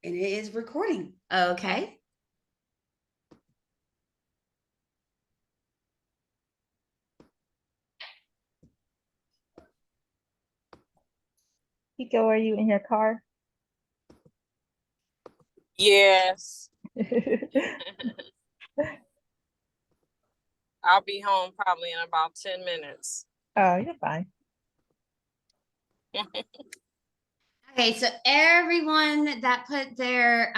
And it is recording. Okay. Pico, are you in your car? Yes, Oh, I'll be home probably in about 10 minutes. you're fine. Okay, so everyone that put their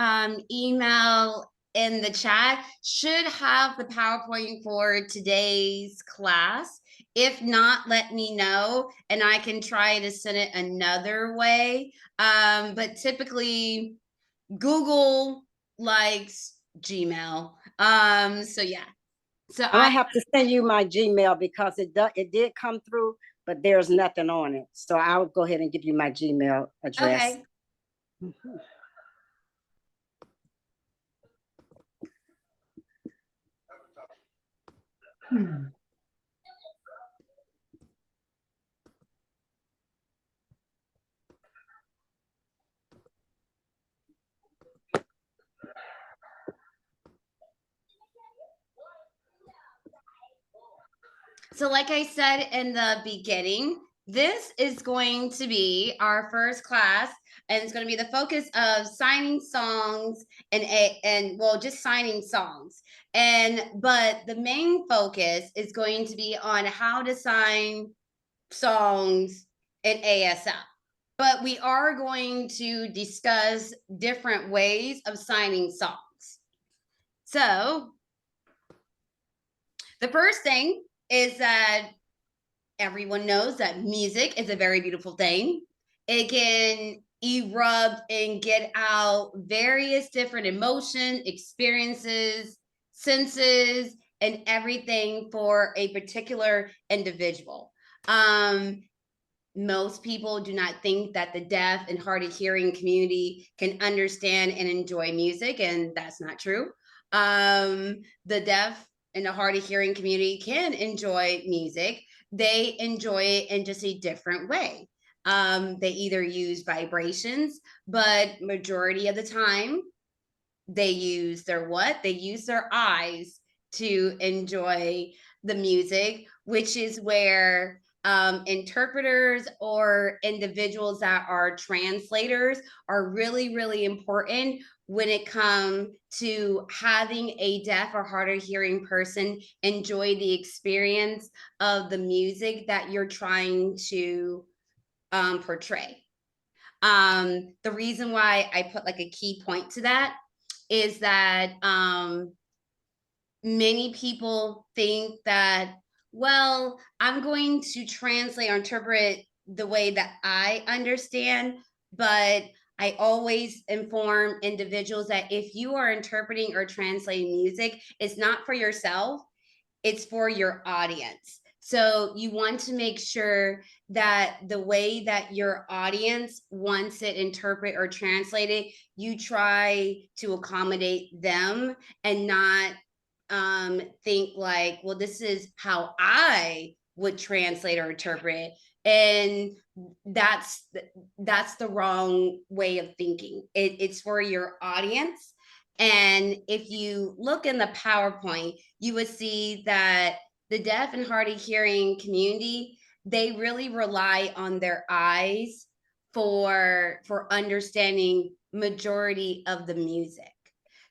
email in the chat should have the PowerPoint for today's class. If not, let me know and I can try to send it another way. But typically Google likes Gmail. So yeah. So I'm gonna have to send you my Gmail because it did come through, but there's nothing on it. So I'll go ahead and give you my Gmail address. Okay. So like I said in the beginning, this is going to be our first class, and it's going to be the focus of signing songs and well, just signing songs. But the main focus is going to be on how to sign songs in ASL. But we are going to discuss different ways of signing songs. So the first thing is that everyone knows that music is a very beautiful thing. It can erupt and get out various different emotions, experiences, senses, and everything for a particular individual. Um, Most people do not think that the deaf and hard of hearing community can understand and enjoy music, and that's not true. The deaf and the hard of hearing community can enjoy music. They enjoy it in just a different way. They either use vibrations, but majority of the time they use their what? They use their eyes to enjoy the music, which is where interpreters or individuals that are translators are really, really important when it comes to having a deaf or hard of hearing person enjoy the experience of the music that you're trying to portray. The reason why I put like a key point to that is that many people think that, well, I'm going to translate or interpret the way that I understand, but I always inform individuals that if you are interpreting or translating music, it's not for yourself, it's for your audience. So you want to make sure that the way that your audience wants it interpreted or translated, you try to accommodate them and not think like, well, this is how I would translate or interpret. And that's that's the wrong way of thinking. It's for your audience. And if you look in the PowerPoint, you would see that the deaf and hard of hearing community, they really rely on their eyes for understanding majority of the music.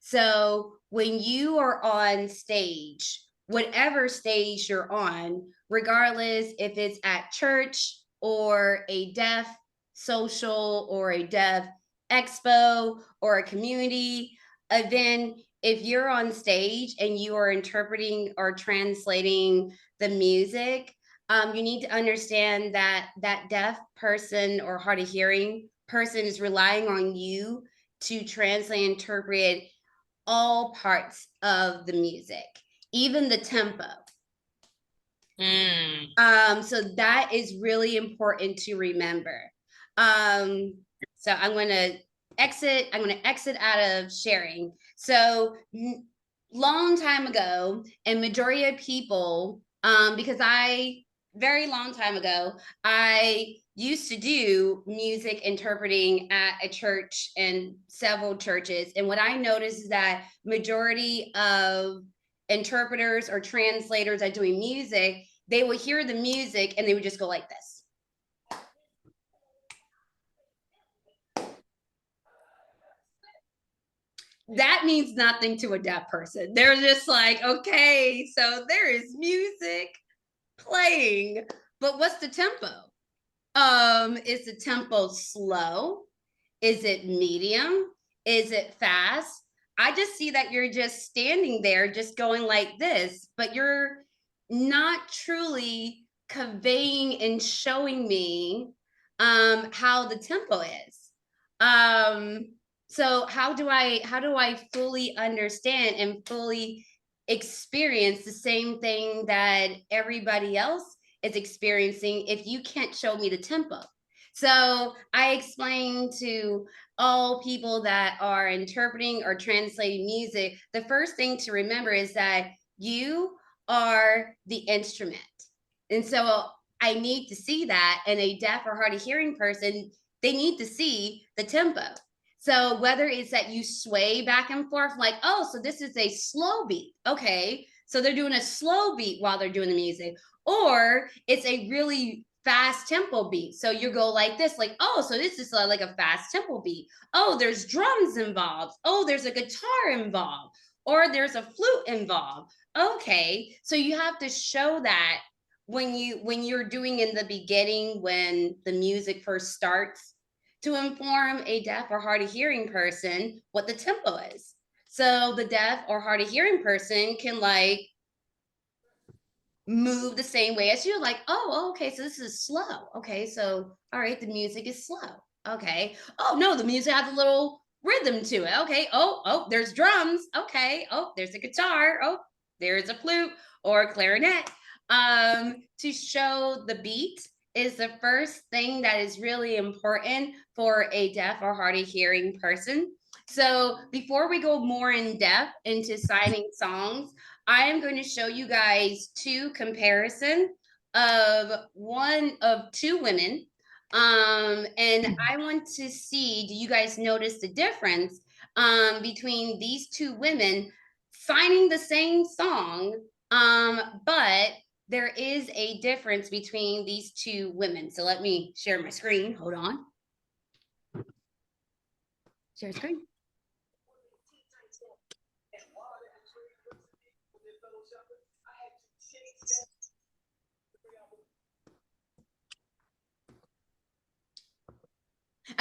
So when you are on stage, whatever stage you're on, regardless if it's at church or a deaf social or a deaf expo or a community event, if you're on stage and you are interpreting or translating the music, you need to understand that that deaf person or hard of hearing person is relying on you to translate and interpret all parts of the music, even the tempo. So that is really important to remember. So I'm going to exit out of sharing. So long time ago, and majority of people, because I very long time ago, I used to do music interpreting at a church and several churches. And what I noticed is that majority of interpreters or translators that doing music, they would hear the music and they would just go like this. That means nothing to a deaf person. They're just like, okay, so there is music playing, but what's the tempo? Is the tempo slow? Is it medium? Is it fast? I just see that you're just standing there, just going like this, but you're not truly conveying and showing me how the tempo is. So how do I fully understand and fully experience the same thing that everybody else is experiencing if you can't show me the tempo? So I explained to all people that are interpreting or translating music, the first thing to remember is that you are the instrument. And so I need to see that, and a deaf or hard of hearing person, they need to see the tempo. So whether it's that you sway back and forth, like, oh, so this is a slow beat. Okay. So they're doing a slow beat while they're doing the music, or it's a really fast tempo beat. So you go like this, like, oh, so this is like a fast tempo beat. Oh, there's drums involved. Oh, there's a guitar involved, or there's a flute involved. Okay. So you have to show that when you're doing in the beginning, when the music first starts, to inform a deaf or hard of hearing person what the tempo is. So the deaf or hard of hearing person can like move the same way as you, like, oh, okay, so this is slow. Okay, so all right, the music is slow. Okay. Oh no, the music has a little rhythm to it. Okay. Oh, there's drums. Okay. Oh, there's a guitar. Oh, there's a flute or a clarinet. To show the beat is the first thing that is really important for a deaf or hard of hearing person. So before we go more in depth into signing songs, I am going to show you guys two comparison of two women. And I want to see, do you guys notice the difference between these two women signing the same song, but there is a difference between these two women. So let me share my screen. Hold on. Share screen.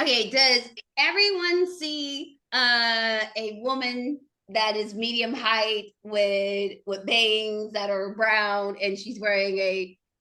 Okay, does everyone see a woman that is medium height with bangs that are brown and she's wearing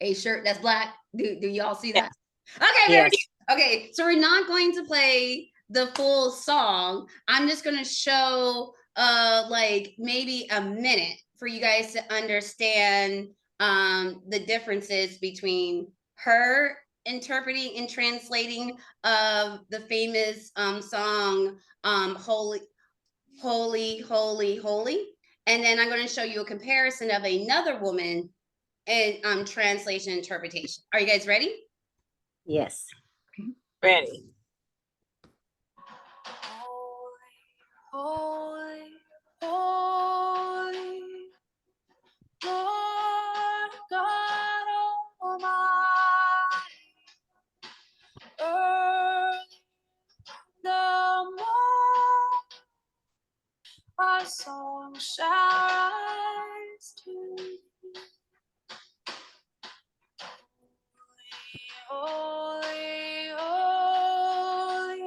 a shirt that's black? Do y'all see that? Okay, very Yes. good. Okay, so we're not going to play the full song. I'm just going to show like maybe a minute for you guys to understand the differences between her interpreting and translating of the famous song Holy, Holy, Holy, Holy. And then I'm going to show you a comparison of another woman in translation interpretation. Are you guys ready? Yes. Ready. Holy, holy, Lord God Almighty, early the morn, our song shall rise to thee. Holy, holy,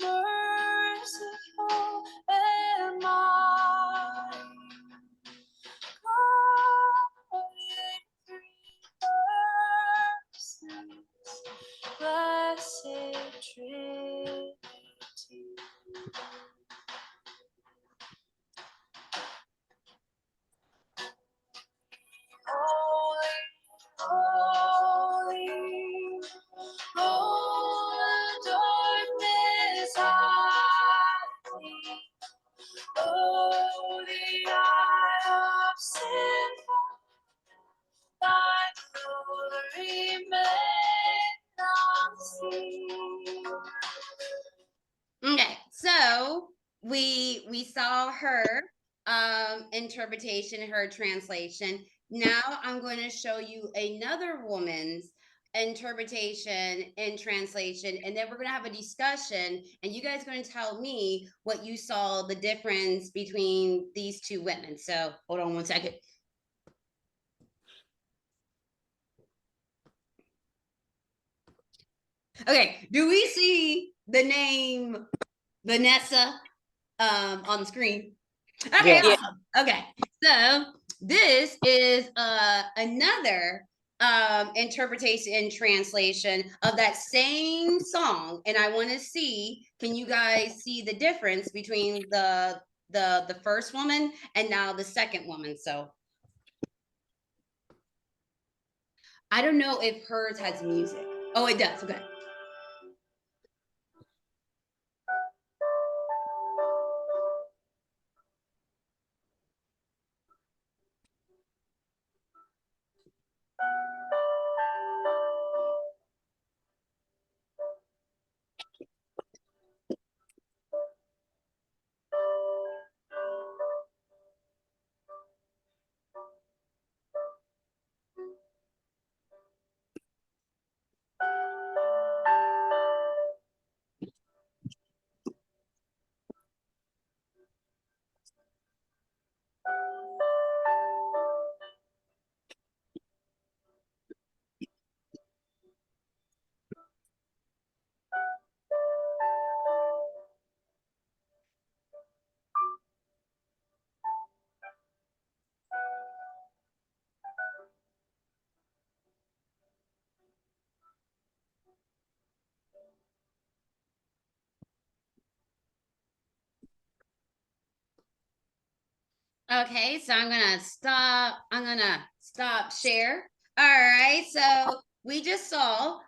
merciful and mighty, God in three persons, blessed Trinity. we saw her interpretation, her translation. Now I'm going to show you another woman's interpretation and translation, and then we're going to have a discussion, and you guys are going to tell me what you saw the difference between these two women. So hold on one second. Okay, do we see the name Vanessa on the screen? Okay, Yes. awesome. Okay, so this is another interpretation and translation of that same song, and I want to see, can you guys see the difference between the first woman and now the second woman? So I don't know if hers has music. Oh, it does. Okay. Okay, so I'm gonna stop share. All right, so we just saw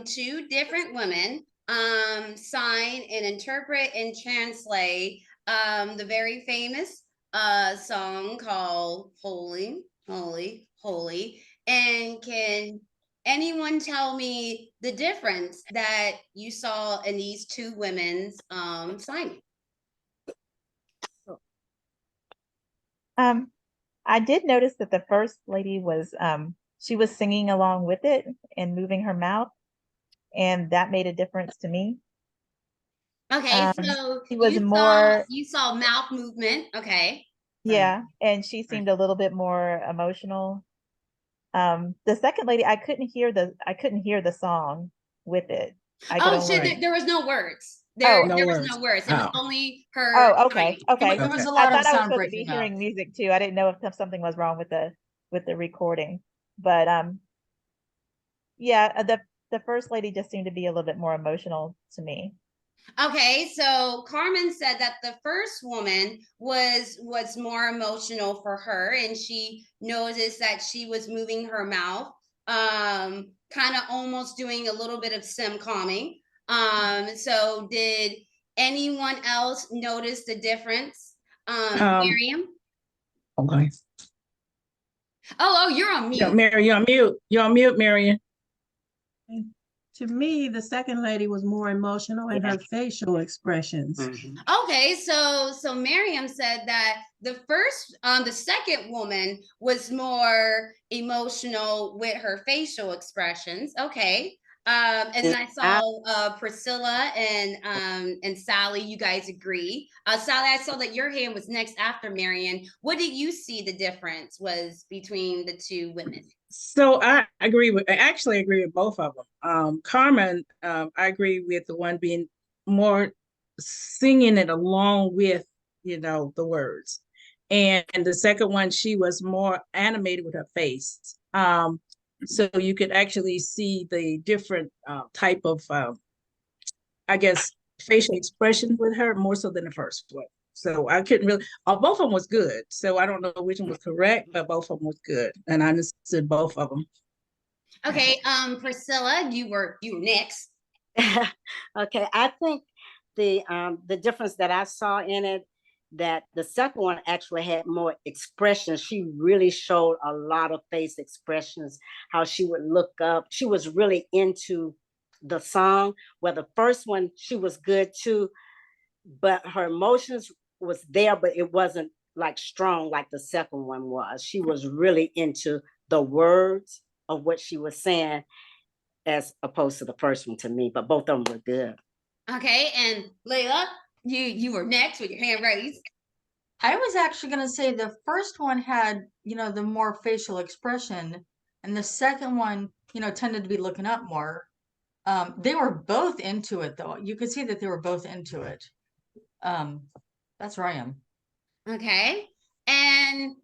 two different women sign and interpret and translate the very famous song called Holy, Holy, Holy. And can anyone tell me the difference that you saw in these two women's signing? I did notice that the first lady was she was singing along with it and moving her mouth, and that made a difference to me. Okay, so She was more, you saw mouth movement. Okay. yeah, and she seemed a little bit more emotional. The second lady, I couldn't hear the song with it. I could Oh only, shit, there was no words. oh, No There was words. no words. It was Oh. only her oh, okay, signing. okay. There was Okay. a I lot of thought I was sound supposed to be breaking up. hearing music too. I didn't know if something was wrong with the recording. But yeah, the first lady just seemed to be a little bit more emotional to me. Okay, so Carmen said that the first woman was more emotional for her, and she noticed that she was moving her mouth, kind of almost doing a little bit of sim calming. So did anyone else notice the difference? Um, Miriam? okay. Oh, you're on Yeah, mute. Mary, you're on mute. You're on mute, Marion. To me, the second lady was more emotional in her facial expressions. Mhm. Okay, so Miriam said that the second woman was more emotional with her facial expressions. Okay. And then I saw Priscilla and Sally, you guys agree. Sally, I saw that your hand was next after Marion. What did you see the difference was between the two women? So I actually agree with both of them. Carmen, I agree with the one being more singing it along with, the words. And the second one, she was more animated with her face. So you could actually see the different type of, I guess, facial expression with her more so than the first one. So I couldn't really, both of them was good. So I don't know which one was correct, but both of them was good. And I understood both of them. Okay, Priscilla, you were next. Okay, I think the difference that I saw in it, that the second one actually had more expression. She really showed a lot of face expressions, how she would look up. She was really into the song. Where the first one, she was good too, but her emotions was there, but it wasn't like strong like the second one was. She was really into the words of what she was saying as opposed to the first one to me, but both of them were good. Okay, and Layla, you were next with your hand raised. I was actually going to say the first one had, the more facial expression, and the second one, tended to be looking up more. They were both into it, though. You could see that they were both into it. That's where I am. Okay, and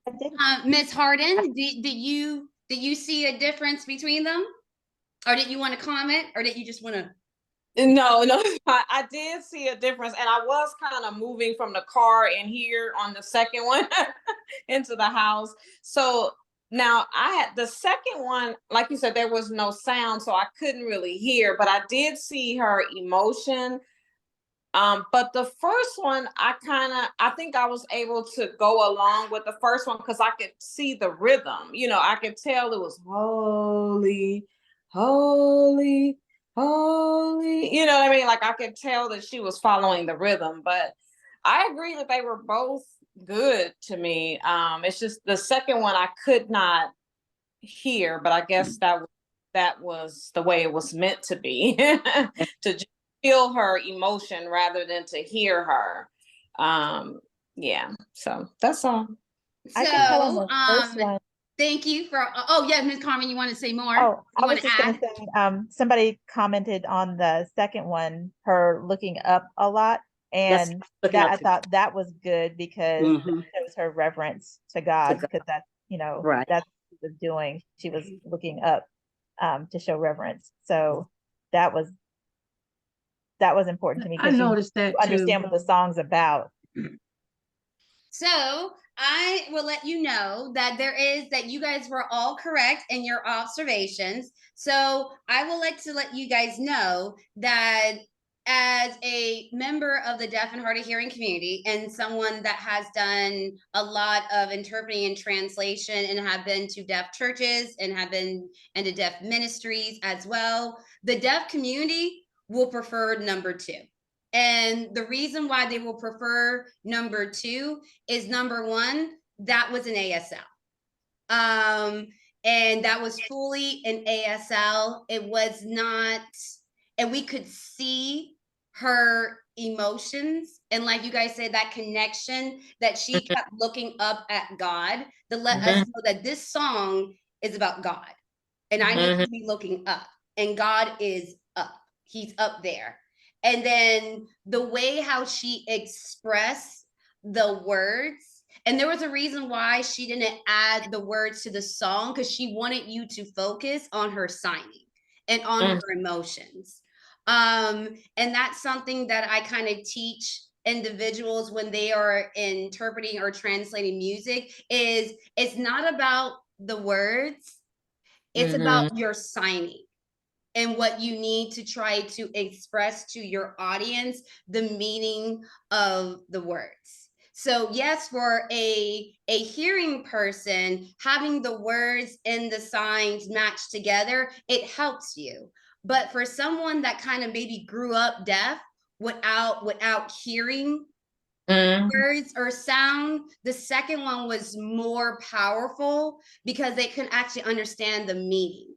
Miss Harden, did you see a difference between them, or did you want to comment, or did you just want to? No, I did see a difference, and I was kind of moving from the car in here on the second one into the house. So now I had the second one, like you said, there was no sound, so I couldn't really hear, but I did see her emotion. But the first one, I think I was able to go along with the first one because I could see the rhythm. I could tell it was holy, holy, holy. You know what I mean? Like I could tell that she was following the rhythm. But I agree that they were both good to me. It's just the second one I could not hear, but I guess that was the way it was meant to be to just feel her emotion rather than to hear her. Yeah, so that's all. I can tell on So, the first one. thank you for. Oh yeah, Miss Carmen, you want to say more? Oh, You I want was to just going to say, somebody commented on the second one, her looking up a lot, Yes, and looking that up I to thought that was good because that Mhm. shows her reverence to God, God. because that's Right. that's what she was doing. She was looking up to show reverence. So that was important to me I because you noticed that too. understand what the song's about. So I will let you know that you guys were all correct in your observations. So I will let you guys know that as a member of the deaf and hard of hearing community and someone that has done a lot of interpreting and translation and have been to deaf churches and have been into deaf ministries as well, the deaf community will prefer number 2. And the reason why they will prefer number 2 is number 1, that was an ASL. And that was fully an ASL. It was not, and we could see her emotions. And like you guys said, that connection that she kept looking up at God to let us know that this song is about God. And I need to be looking up. And God is up. He's up there. And then the way how she expressed the words, and there was a reason why she didn't add the words to the song, because she wanted you to focus on her signing and on her emotions. And that's something that I kind of teach individuals when they are interpreting or translating music, is it's not about the words, it's about your signing and what you need to try to express to your audience the meaning of the words. So yes, for a hearing person, having the words and the signs match together, it helps you. But for someone that kind of maybe grew up deaf without hearing words or sound, the second one was more powerful because they could actually understand the meaning.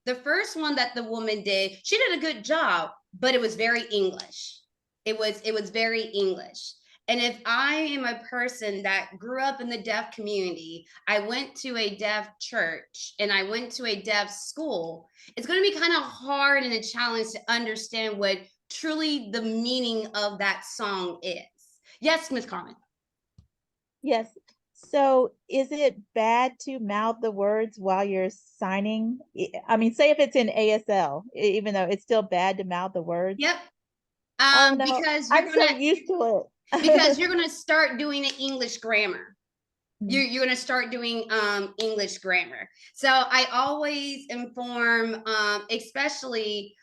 The first one that the woman did, she did a good job, but it was very English. It was very English. And if I am a person that grew up in the deaf community, I went to a deaf church and I went to a deaf school, it's going to be kind of hard and a challenge to understand what truly the meaning of that song is. Yes, Miss Carmen. Yes. So is it bad to mouth the words while you're signing? I mean, say if it's in ASL, even though it's still bad to mouth the words. Yep. Oh no, Because I'm so used to it. because you're gonna start doing an English grammar. Mhm. You're gonna start doing English grammar. So I always inform, especially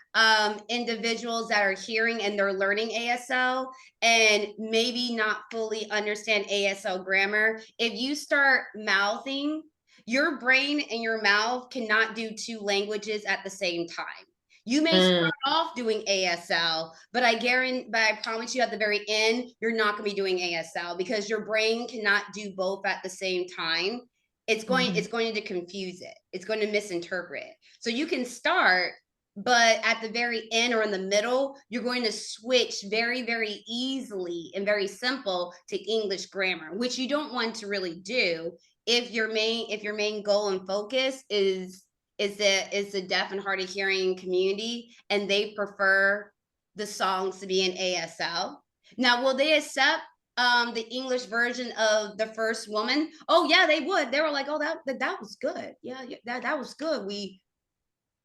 individuals that are hearing and they're learning ASL and maybe not fully understand ASL grammar. If you start mouthing, your brain and your mouth cannot do 2 languages at the same time. You may start off doing ASL, but I promise you at the very end, you're not going to be doing ASL because your brain cannot do both at the same time. It's going to confuse it. It's going to misinterpret it. So you can start, but at the very end or in the middle, you're going to switch very, very easily and very simple to English grammar, which you don't want to really do if your main goal and focus is the deaf and hard of hearing community, and they prefer the songs to be in ASL. Now, will they accept the English version of The First Woman? Oh yeah, they would. They were like, oh, that was good. Yeah, that was good. We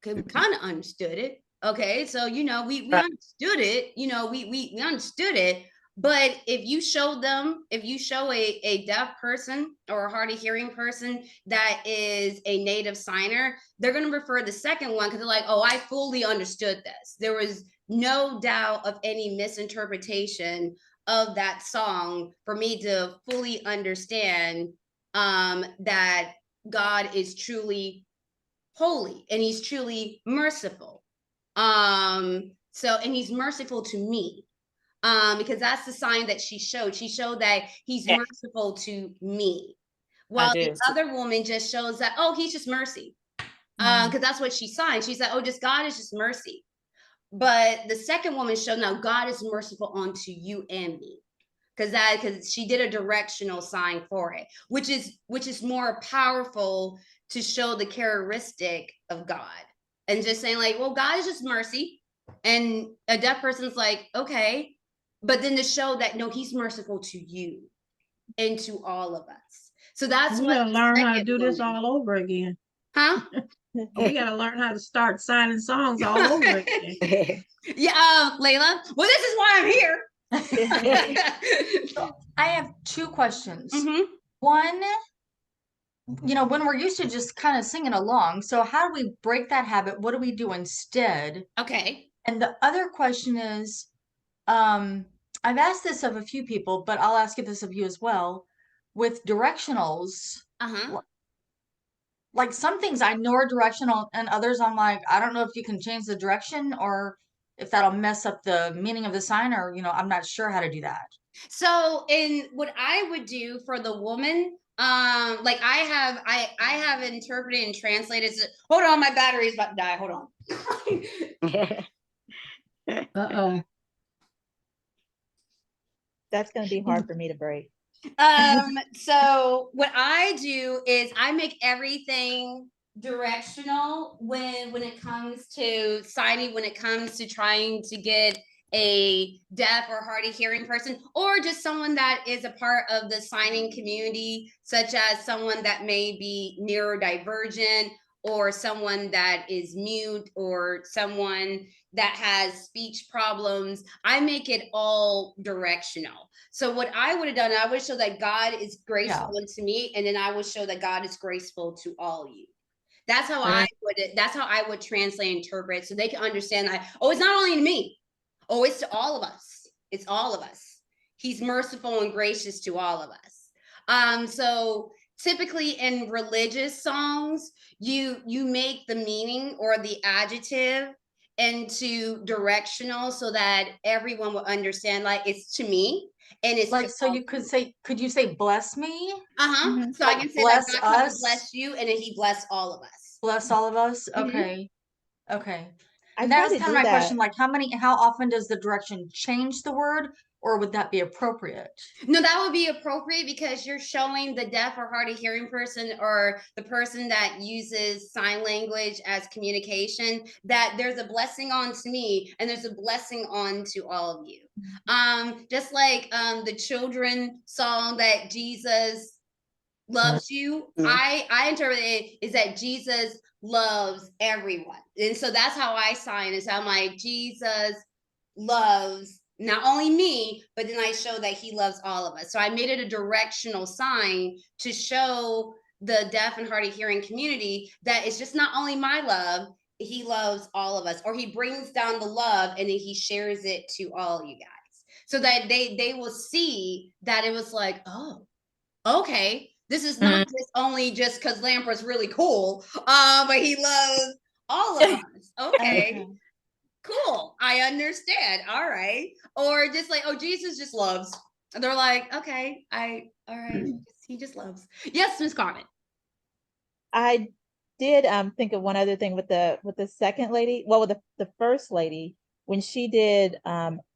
kind of understood it. Okay, so we understood it. We understood it. But if you show a deaf person or a hard of hearing person that is a native signer, they're going to prefer the second one because they're like, oh, I fully understood this. There was no doubt of any misinterpretation of that song for me to fully understand that God is truly holy and he's truly merciful. And he's merciful to me. Because that's the sign that she showed. She showed that he's merciful to me. While the other woman just shows that, oh, he's just mercy. Because that's what she signed. She said, oh, just God is just mercy. But the second woman showed, now God is merciful unto you and me. Because she did a directional sign for it, which is more powerful to show the characteristic of God. And just saying like, well, God is just mercy. And a deaf person's like, okay. But then to show that, no, he's merciful to you and to all of us. So that's We what gotta the learn how to second do this woman, all over again. huh? We gotta learn how to start signing songs all over again. Yeah, Layla. Well, this is why I'm here. So I have two questions. Mhm. One, when we're used to just kind of singing along, so how do we break that habit? What do we do instead? Okay. And the other question is, I've asked this of a few people, but I'll ask this of you as well. With directionals, Uh-huh. like some things I know are directional, and others I'm like, I don't know if you can change the direction or if that'll mess up the meaning of the sign, or I'm not sure how to do that. So in what I would do for the woman, like I have interpreted and translated. Hold on, my battery is about to die. Hold on. Uh-oh. That's going to be hard for me to break. So what I do is I make everything directional when it comes to signing, when it comes to trying to get a deaf or hard of hearing person, or just someone that is a part of the signing community, such as someone that may be neurodivergent, or someone that is mute, or someone that has speech problems. I make it all directional. So what I would have done, I would show that God is graceful unto me, and then I would show that God is graceful to all you. That's how I would translate and interpret, so they can understand that, oh, it's not only to me. Oh, it's to all of us. It's all of us. He's merciful and gracious to all of us. So typically in religious songs, you make the meaning or the adjective into directional so that everyone will understand, like, it's to me and it's like, so you could you say bless me? So I can say bless that God comes us, to bless you, and then he bless all of us. bless all of us. Okay. I And try that was to kind of do my question, that. like how often does the direction change the word, or would that be appropriate? No, that would be appropriate because you're showing the deaf or hard of hearing person, or the person that uses sign language as communication, that there's a blessing on to me and there's a blessing on to all of you. Just like the children song that Jesus loves you, I interpret it is that Jesus loves everyone. And so that's how I sign it. So I'm like, Jesus loves not only me, but then I show that he loves all of us. So I made it a directional sign to show the deaf and hard of hearing community that it's just not only my love, he loves all of us, or he brings down the love and then he shares it to all you guys, so that they will see that it was like, oh, okay, this is not just only just because Lampert's really cool, but he loves all of us. Okay. cool, I understand. All right. Or just like, oh, Jesus just loves. And they're like, okay, all right, he just loves. Yes, Miss Carmen. I did think of one other thing with the second lady, well, with the first lady, when she did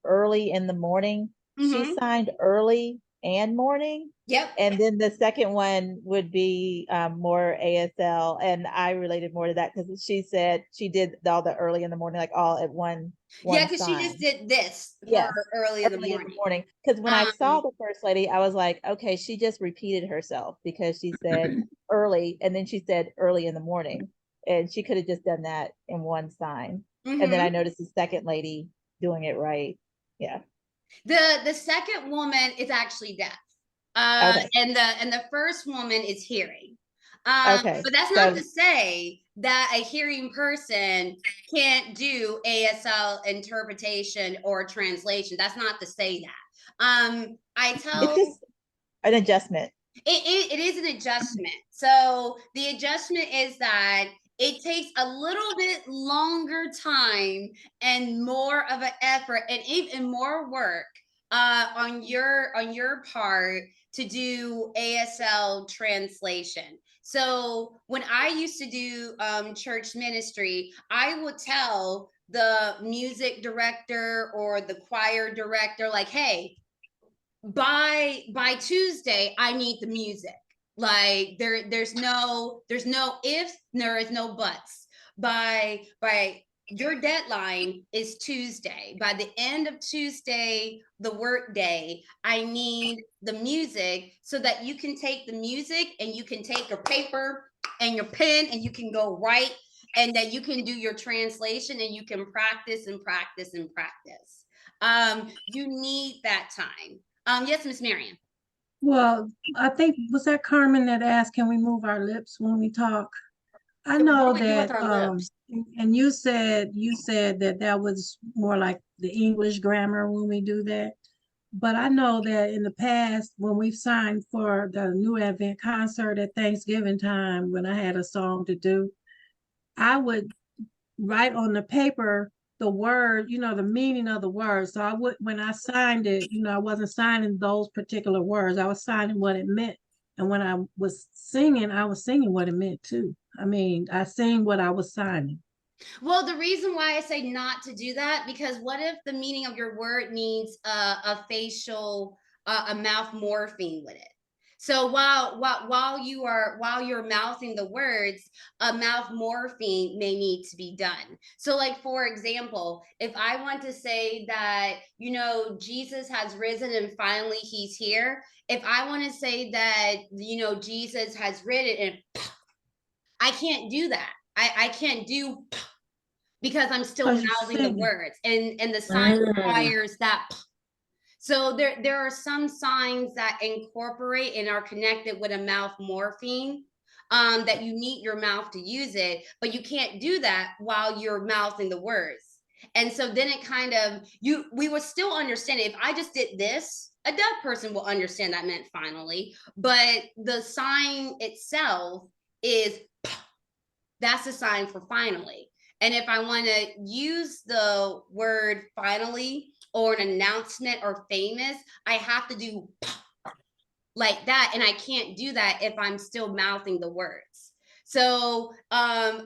early in the morning, she Mm-hmm. signed early and morning. Yep. And then the second one would be more ASL, and I related more to that because she said she did all the early in the morning, like all at Yeah, one because she just sign. did this for Yes, early in the early in the morning. morning. Because when I saw Um, the first lady, I was like, okay, she just repeated herself because she said early and then she said early in the morning. And she could have just done that in one sign. And then I mhm. noticed the second lady doing it right. Yeah. The second woman is actually deaf. Okay. And the first woman is hearing. Okay. But that's not So to say that a hearing person can't do ASL interpretation or translation. That's not to say that. I it's tell just an adjustment. it is an adjustment. So the adjustment is that it takes a little bit longer time and more of an effort and even more work on your part to do ASL translation. So when I used to do church ministry, I would tell the music director or the choir director, like, hey, by Tuesday, I need the music. Like there's no ifs, there is no buts. By your deadline is Tuesday. By the end of Tuesday, the work day, I need the music so that you can take the music and you can take your paper and your pen and you can go write and that you can do your translation and you can practice and practice and practice. You need that time. Yes, Miss Marion. Well, I think was that Carmen that asked, can we move our lips when we talk? I What know do we do with that, our lips? and you said that that was more like the English grammar when we do that. But I know that in the past, when we've signed for the New Advent concert at Thanksgiving time, when I had a song to do, I would write on the paper the word, the meaning of the word. So I would, when I signed it, I wasn't signing those particular words. I was signing what it meant. And when I was singing, I was singing what it meant too. I mean, I sing what I was signing. Well, the reason why I say not to do that, because what if the meaning of your word needs a facial, a mouth morphine with it? So while you're mouthing the words, a mouth morphine may need to be done. So, like for example, if I want to say that Jesus has risen and finally he's here, if I want to say that Jesus has risen and I can't do that. I can't do because I'm still Because you're mouthing the singing. words and the sign Mm. requires that. So there are some signs that incorporate and are connected with a mouth morphine that you need your mouth to use it, but you can't do that while you're mouthing the words. And so then it kind of we would still understand it. If I just did this, a deaf person will understand that meant finally, but the sign itself is that's a sign for finally. And if I want to use the word finally or an announcement or famous, I have to do like that. And I can't do that if I'm still mouthing the words. So,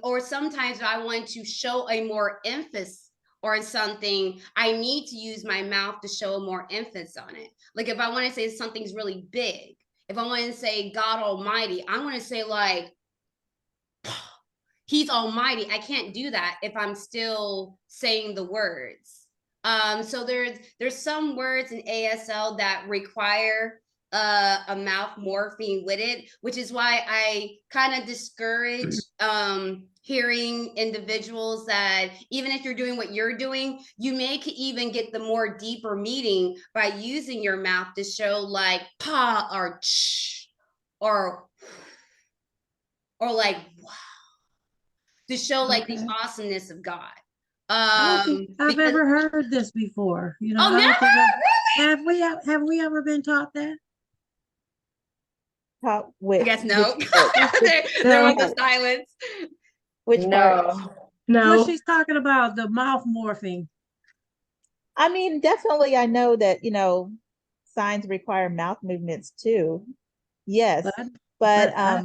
or sometimes if I want to show a more emphasis on something, I need to use my mouth to show a more emphasis on it. Like if I want to say something's really big, if I want to say God Almighty, I'm going to say like, he's almighty. I can't do that if I'm still saying the words. So there's some words in ASL that require a mouth morphine with it, which is why I kind of discourage hearing individuals that even if you're doing what you're doing, you may even get the more deeper meaning by using your mouth to show like pa or ch or like to show like the Okay. awesomeness of God. I don't think I've Because ever heard this before. oh, I don't think never have we ever been taught that? How, really. I guess which no. part? there, Which there was No. a silence. which part? No. What No. she's talking about, the mouth morphing. I mean, definitely I know that, signs require mouth movements too. Yes. But But but I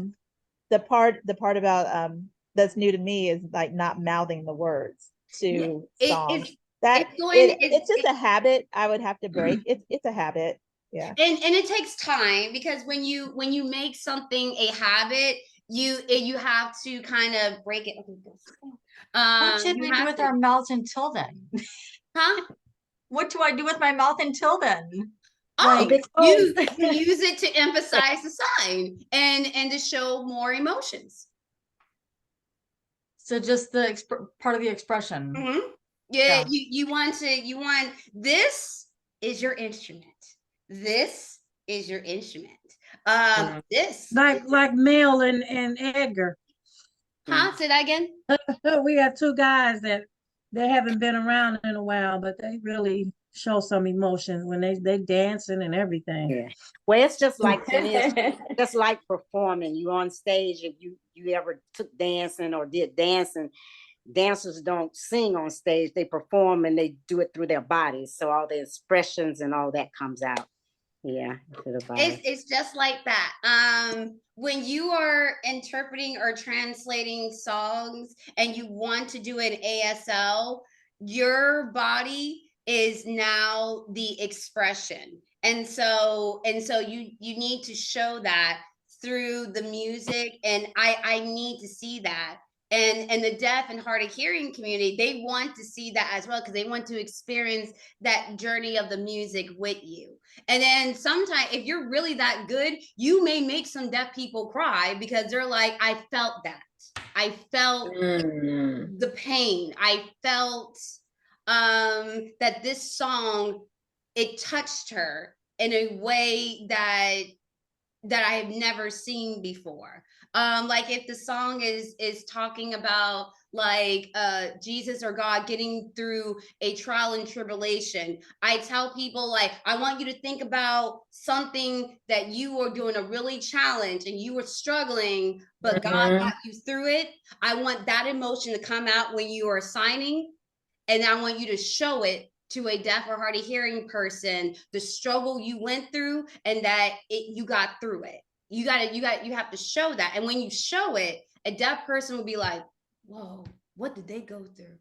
the part about that's new to me is like not mouthing the words Yeah, to it, songs. it's That it's going it's just a habit I would have to break. It's a habit. Yeah. and it takes time because when you make something a habit, you have to kind of break it. Okay, go sit down. What should You we do have with to, our mouths until then? huh? What do I do with my mouth until then? Oh, Keep Like, it closed. you use it to emphasize the sign and to show more emotions. so just the part of the expression. Mhm. Yeah, Yeah. you want this is your instrument. This is your instrument. This is your, like Mel and Edgar. huh? Say that again. We have two guys that they haven't been around in a while, but they really show some emotion when they dancing and everything. Yeah. Well, it's just like to me, it's just like performing. You on stage, if you ever took dancing or did dancing, dancers don't sing on stage, they perform and they do it through their bodies. So all the expressions and all that comes out. Yeah, to the body. It's just like that. When you are interpreting or translating songs and you want to do an ASL, your body is now the expression. And so you need to show that through the music, and I need to see that. And the deaf and hard of hearing community, they want to see that as well because they want to experience that journey of the music with you. And then sometimes, if you're really that good, you may make some deaf people cry because they're like, I felt that. I felt the pain. I felt that this song, it touched her in a way that I have never seen before. Like if the song is talking about like Jesus or God getting through a trial and tribulation, I tell people like I want you to think about something that you were doing a really challenge and you were struggling, but God got you through it. I want that emotion to come out when you are signing, and I want you to show it to a deaf or hard of hearing person, the struggle you went through and that you got through it. You have to show that. And when you show it, a deaf person will be like, whoa, what did they go through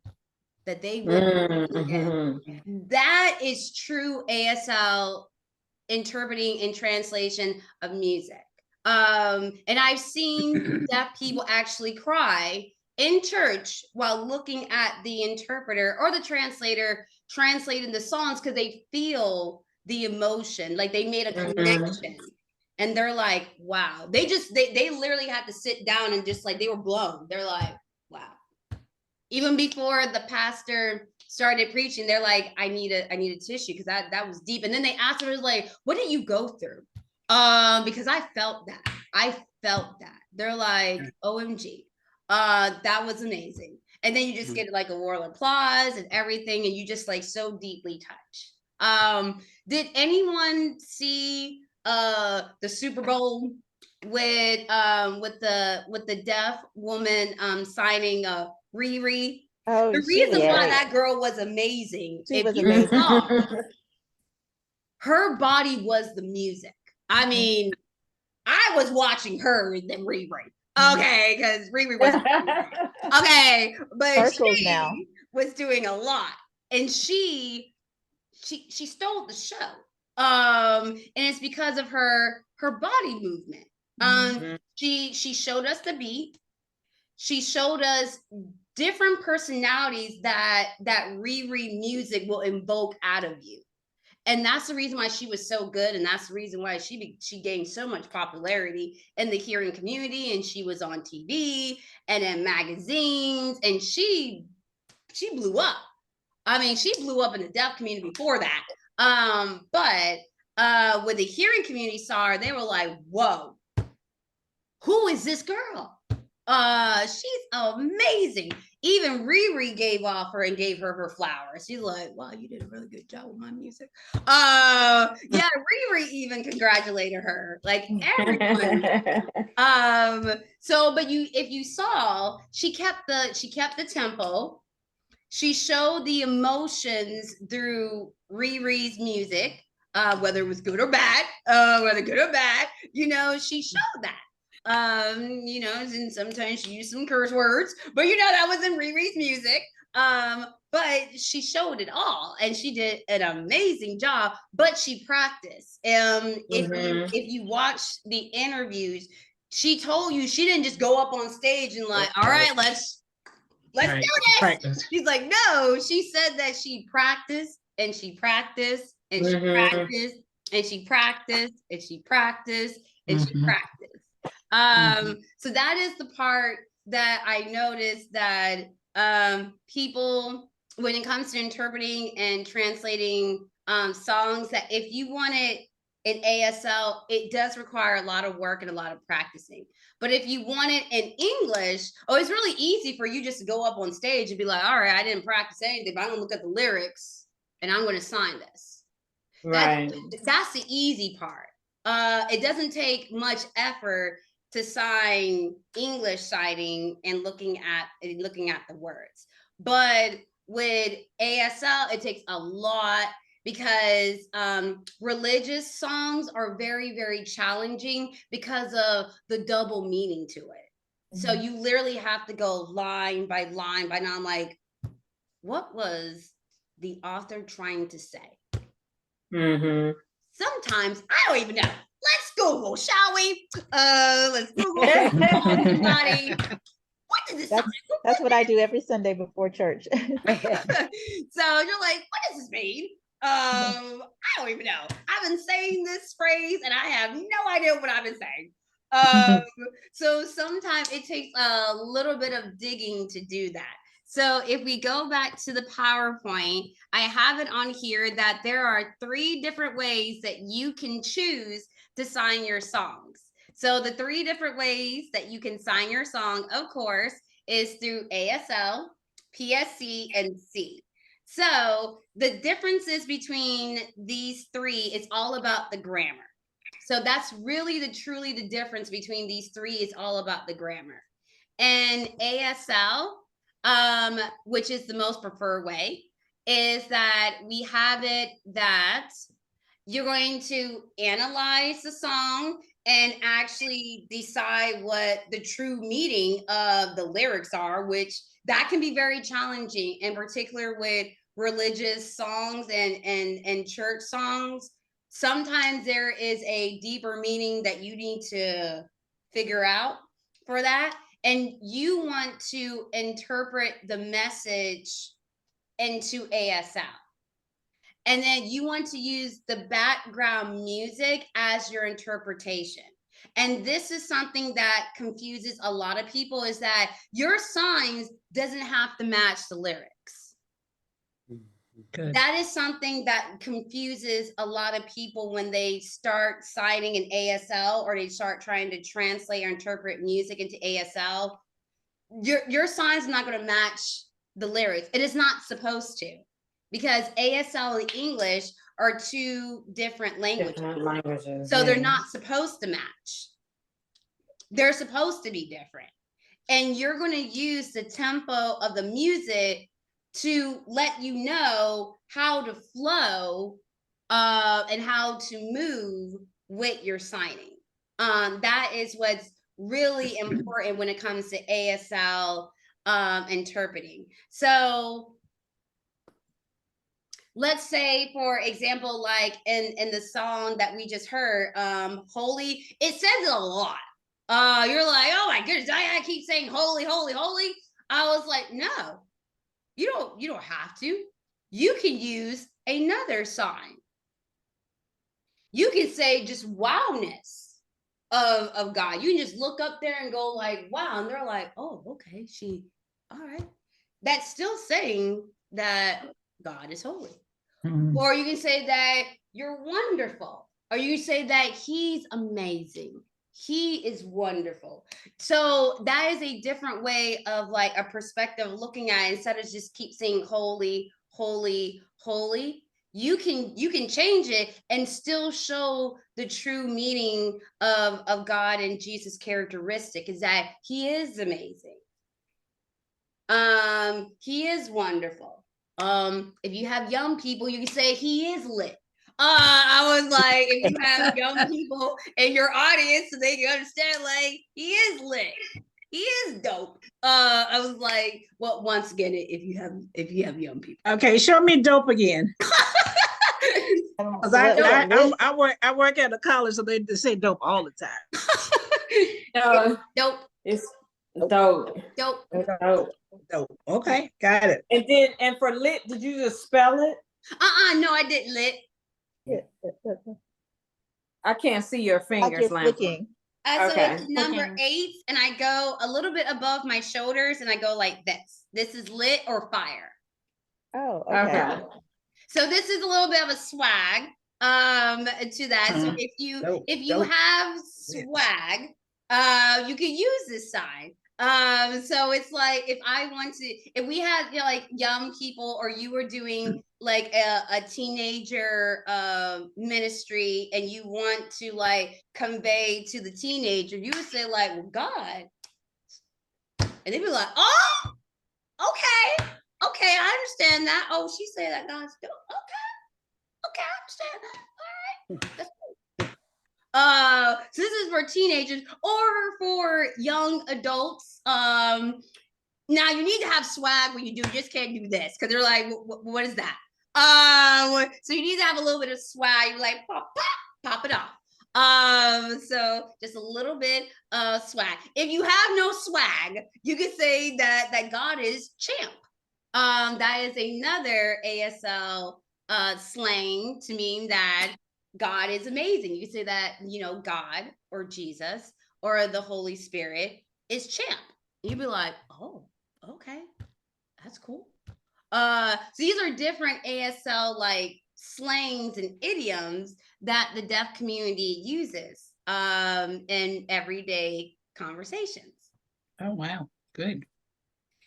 that they went through again? That is true ASL interpreting and translation of music. And I've seen deaf people actually cry in church while looking at the interpreter or the translator translating the songs because they feel the emotion, like they made a connection. And they're like, wow. They literally had to sit down and just like they were blown. They're like, wow. Even before the pastor started preaching, they're like, I need a tissue because that was deep. And then they asked her, like, what did you go through? Because I felt that. I felt that. They're like, OMG. That was amazing. And then you just get like a royal applause and everything, and you just like so deeply touched. Did anyone see the Super Bowl with the deaf woman signing Riri? Oh, The she was reason why Yeah. great. that girl was amazing, She if was you amazing. saw, her body was the music. I mean, I was watching her than Riri. Okay, because Riri was okay, but Commercials now. she was doing a lot, and she stole the show. And it's because of her body movement. She showed us the beat. She showed us different personalities that Riri music will invoke out of you. And that's the reason why she was so good, and that's the reason why she gained so much popularity in the hearing community, and she was on TV and in magazines, and she blew up. I mean, she blew up in the deaf community before that. But when the hearing community saw her, they were like, whoa, who is this girl? She's amazing. even Riri gave off her and gave her her flowers. She's like, wow, you did a really good job with my music. Yeah, Riri even congratulated her, like everyone. So but if you saw, she kept the tempo. She showed the emotions through Riri's music, whether it was good or bad, she showed that. And sometimes she used some curse words, but that was in Riri's music. But she showed it all, and she did an amazing job. But she practiced. If you watch the interviews, she told you she didn't just go up on stage and like, all right, let's do this. Practice. She's like, no, she said that she practiced and she practiced and she practiced and she practiced and she practiced and she practiced. So that is the part that I noticed that people, when it comes to interpreting and translating songs, that if you want it in ASL, it does require a lot of work and a lot of practicing. But if you want it in English, it's really easy for you just to go up on stage and be like, all right, I didn't practice anything, but I'm gonna look at the lyrics and I'm gonna sign this. Right. That's the easy part. It doesn't take much effort to sign English signing and looking at the words. But with ASL, it takes a lot, because religious songs are very, very challenging because of the double meaning to it. So you literally have to go line by line by line. I'm like, what was the author trying to say? Sometimes I don't even know. Let's Google, shall we? Let's Google. Everybody. What did this? That's what I do every Sunday before church. So you're like, what does this mean? I don't even know. I've been saying this phrase and I have no idea what I've been saying. So sometimes it takes a little bit of digging to do that. So if we go back to the PowerPoint, I have it on here that there are 3 different ways that you can choose to sign your songs. So the 3 different ways that you can sign your song, of course, is through ASL, PSC, and C. So the differences between these 3 is all about the grammar. So that's really truly the difference between these 3 is all about the grammar. And ASL, which is the most preferred way, is that we have it that you're going to analyze the song and actually decide what the true meaning of the lyrics are, which that can be very challenging, in particular with religious songs and church songs. Sometimes there is a deeper meaning that you need to figure out for that. And you want to interpret the message into ASL. And then you want to use the background music as your interpretation. And this is something that confuses a lot of people, is that your signs doesn't have to match the lyrics. Good. That is something that confuses a lot of people when they start signing in ASL, or they start trying to translate or interpret music into ASL. Your sign's not going to match the lyrics. It is not supposed to, because ASL and English are 2 different languages. So they're not supposed to match. They're supposed to be different. And you're going to use the tempo of the music to let you know how to flow and how to move with your signing. That is what's really important when it comes to ASL interpreting. So let's say, for example, like in the song that we just heard, Holy, it says it a lot. You're like, oh my goodness, I keep saying holy, holy, holy. I was like, no, you don't have to. You can use another sign. You can say just wowness of God. You can just look up there and go like, wow. And they're like, oh, okay, all right. That's still saying that God is holy. Mm-hmm. Or you can say that you're wonderful. Or you say that he's amazing. He is wonderful. So that is a different way of like a perspective of looking at it. Instead of just keep saying holy, holy, holy. You can change it and still show the true meaning of God and Jesus' characteristic is that he is amazing. He is wonderful. If you have young people, you can say he is lit. I was like, if you have young people in your audience, so they can understand, like, he is lit. He is dope. I was like, well, once again, if you have young people. Okay, show me dope again. Because I work at a college, so they say dope all the time. Dope. It's dope. Dope. Dope. Dope. Okay, got it. And for lit, did you just spell it? No, I didn't lit. I can't see your fingers. Just looking. So it's number 8, and I go a little bit above my shoulders, and I go like this. This is lit or fire. Oh, okay. So this is a little bit of a swag to that. So if you have swag, you can use this sign. So it's like if we had like young people, or you were doing like a teenager ministry, and you want to like convey to the teenager, you would say like, well, God, and they'd be like, oh, okay, I understand that. Oh, she said that God's dope. Okay, I understand that. All right, that's cool. So this is for teenagers or for young adults. Now you need to have swag when you do. You just can't do this because they're like, what is that? So you need to have a little bit of swag. You're like, pop it off. So just a little bit of swag. If you have no swag, you could say that God is champ. That is another ASL slang to mean that God is amazing. You can say that, God or Jesus or the Holy Spirit is champ. You'd be like, oh, okay, that's cool. So these are different ASL like slangs and idioms that the deaf community uses in everyday conversations. Oh, wow. Good.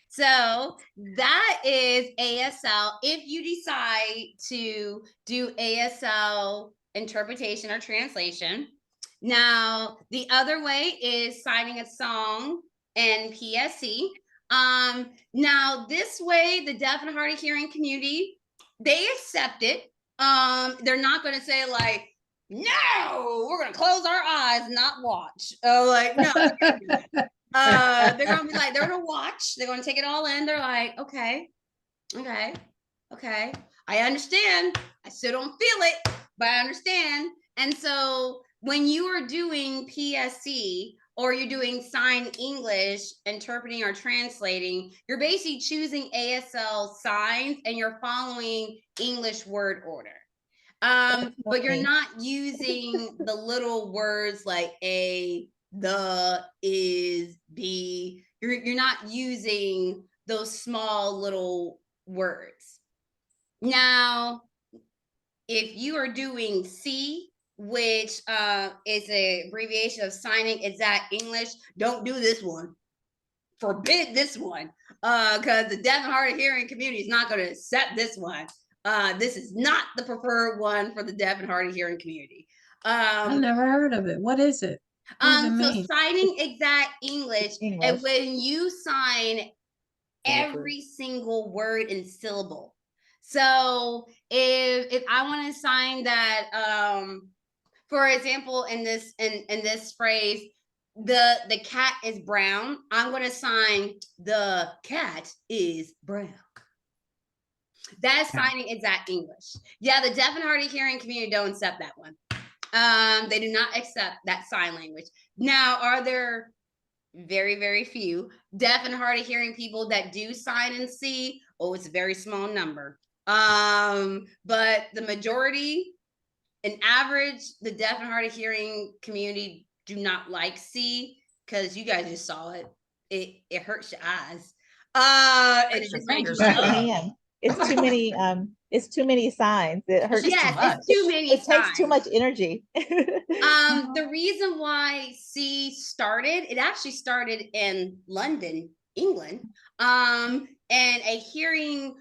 So that is ASL. If you decide to do ASL interpretation or translation. Now, the other way is signing a song and PSC. Now this way, the deaf and hard of hearing community, they accept it. They're not going to say like, no, we're going to close our eyes and not watch. Like, no. They're gonna be like, they're gonna watch, they're gonna take it all in. They're like, okay, I understand. I still don't feel it, but I understand. And so when you are doing PSC or you're doing sign English, interpreting or translating, you're basically choosing ASL signs and you're following English word order. But you're not using the little words like a, the, is, be. You're not using those small little words. Now, if you are doing C, which is an abbreviation of signing exact English, don't do this one. Forbid this one, because the deaf and hard of hearing community is not going to accept this one. This is not the preferred one for the deaf and hard of hearing community. I never heard of it. What is it? So signing exact English, and when you sign every single word and syllable. So if I want to sign that, for example, in this phrase, the cat is brown, I'm going to sign the cat is brown. That's signing exact English. Yeah, the deaf and hard of hearing community don't accept that one. They do not accept that sign language. Now, are there very, very few deaf and hard of hearing people that do sign and see? Oh, it's a very small number. But the majority, an average, the deaf and hard of hearing community do not like see, because you guys just saw it. It hurts your eyes. And it just makes you It's too many signs. It It's hurts. just too Yes, much. it's too many It takes too signs. much energy. The reason why C started, it actually started in London, England. And a hearing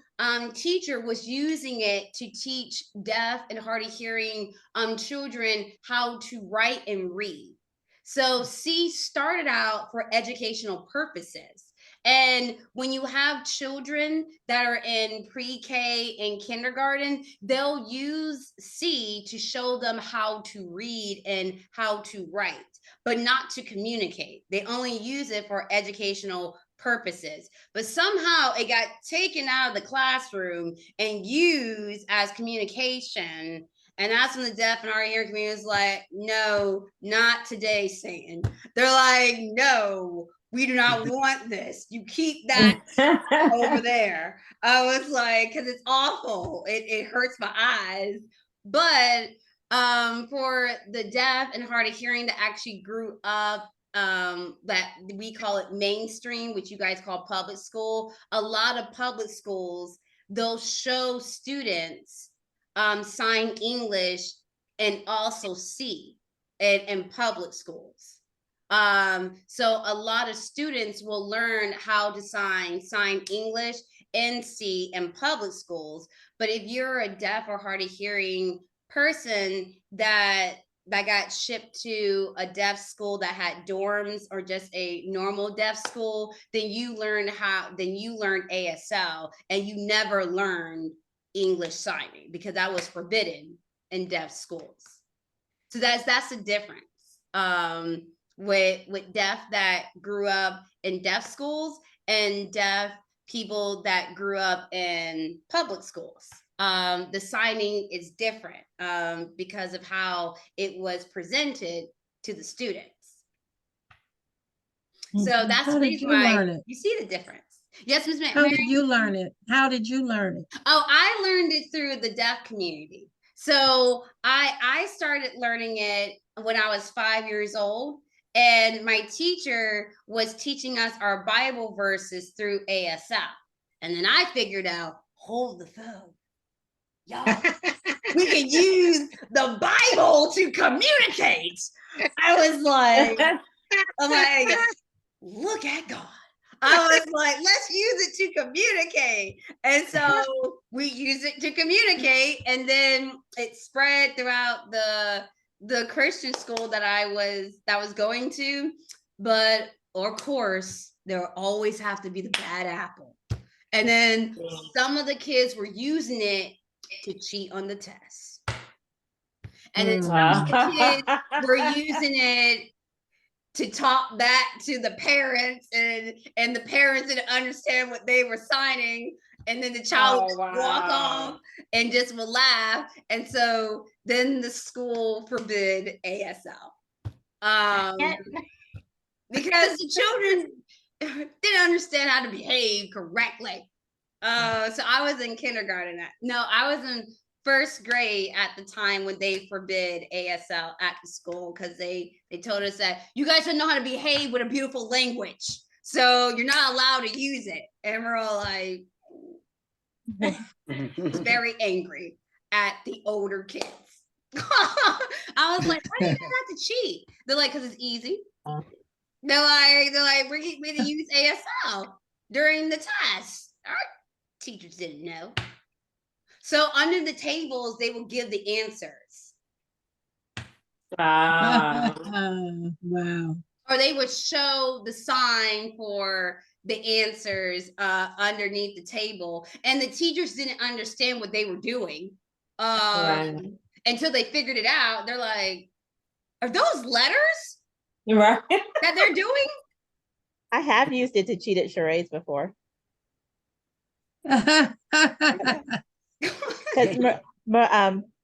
teacher was using it to teach deaf and hard of hearing children how to write and read. So C started out for educational purposes. And when you have children that are in pre-K and kindergarten, they'll use C to show them how to read and how to write, but not to communicate. They only use it for educational purposes. But somehow it got taken out of the classroom and used as communication. And that's when the deaf and hard of hearing community was like, no, not today, Satan. They're like, no, we do not want this. You keep that over there. I was like, because it's awful. It hurts my eyes. But for the deaf and hard of hearing that actually grew up, that we call it mainstream, which you guys call public school, a lot of public schools, they'll show students sign English and also see in public schools. So a lot of students will learn how to sign English and see in public schools. But if you're a deaf or hard of hearing person that got shipped to a deaf school that had dorms or just a normal deaf school, then you learn ASL and you never learned English signing because that was forbidden in deaf schools. So that's the difference. With deaf that grew up in deaf schools and deaf people that grew up in public schools. The signing is different because of how it was presented to the students. So that's How the did reason you why learn it? you see the difference. Yes, Ms. How Mary? did you learn it? How did you learn it? Oh, I learned it through the deaf community. So I started learning it when I was 5 years old. And my teacher was teaching us our Bible verses through ASL. And then I figured out, hold the phone. Y'all, we can use the Bible to communicate. I was like, look at God. I was like, let's use it to communicate. And so we use it to communicate. And then it spread throughout the Christian school that I was going to. But of course, there always have to be the bad apple. And then some of the kids were using it to cheat on the test. And then some of the kids were using it to talk back to the parents, and the parents didn't understand what they were signing, and then the child would walk off and just would laugh. And so then the school forbid ASL because the children didn't understand how to behave correctly. So I was in kindergarten. No, I was in first grade at the time when they forbid ASL at the school because they told us that you guys don't know how to behave with a beautiful language, so you're not allowed to use it. And we're all like, very angry at the older kids. I was like, why do you guys have to cheat? They're like, because it's easy. They're like, we're going to use ASL during the test. Our teachers didn't know. So under the tables, they will give the answers. Wow. Wow. Or they would show the sign for the answers underneath the table. And the teachers didn't understand what they were doing until they figured it out. They're like, are those letters Right. that they're doing? I have used it to cheat at charades before. Because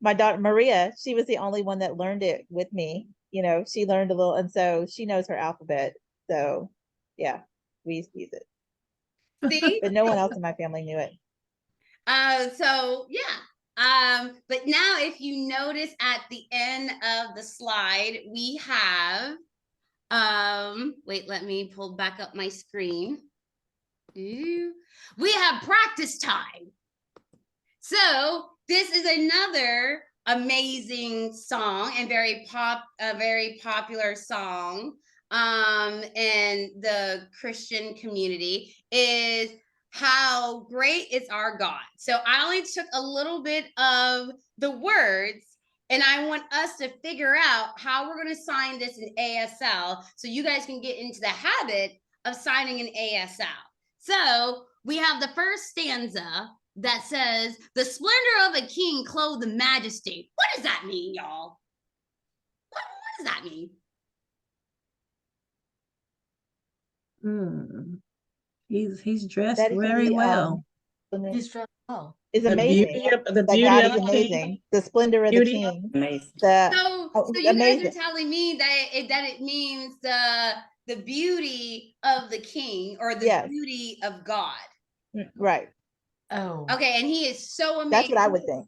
my daughter Maria, she was the only one that learned it with me. You know, she learned a little, and so she knows her alphabet. So yeah, we used to use it. See? But no one else in my family knew it. So yeah. But now if you notice at the end of the slide, we have wait, let me pull back up my screen. We have practice time. So this is another amazing song and a very popular song in the Christian community is how great is our God. So I only took a little bit of the words and I want us to figure out how we're going to sign this in ASL so you guys can get into the habit of signing in ASL. So we have the first stanza that says, "The splendor of a king clothed in majesty." What does that mean, y'all? What does that mean? He's dressed That very well. He's dressed well. Is The amazing. beauty of the That beauty God of is the king. amazing. The splendor of the Beauty. king. Amazing. So you guys amazing. are telling me that it means the beauty of the king or the Yes. beauty of God. Right. Oh. Okay, and he is so amazing. That's what I would think.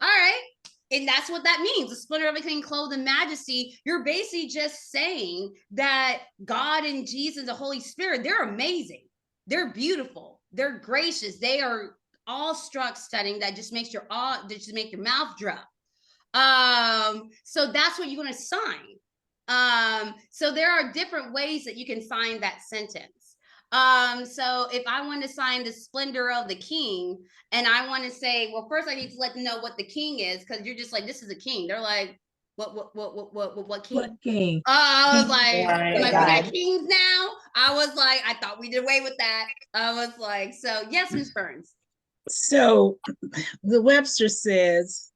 All right. And that's what that means. The splendor of a king clothed in majesty. You're basically just saying that God and Jesus, the Holy Spirit, they're amazing. They're beautiful. They're gracious. They are awestruck stunning that just makes your mouth drop. So that's what you're going to sign. So there are different ways that you can sign that sentence. So if I want to sign the splendor of the king, and I want to say, well, first I need to let them know what the king is, because you're just like, this is a king. They're like, what king? What king? I was like, Right, like, we right. got kings now. I was like, I thought we did away with that. I was like, so yes, Ms. Burns. So the Webster says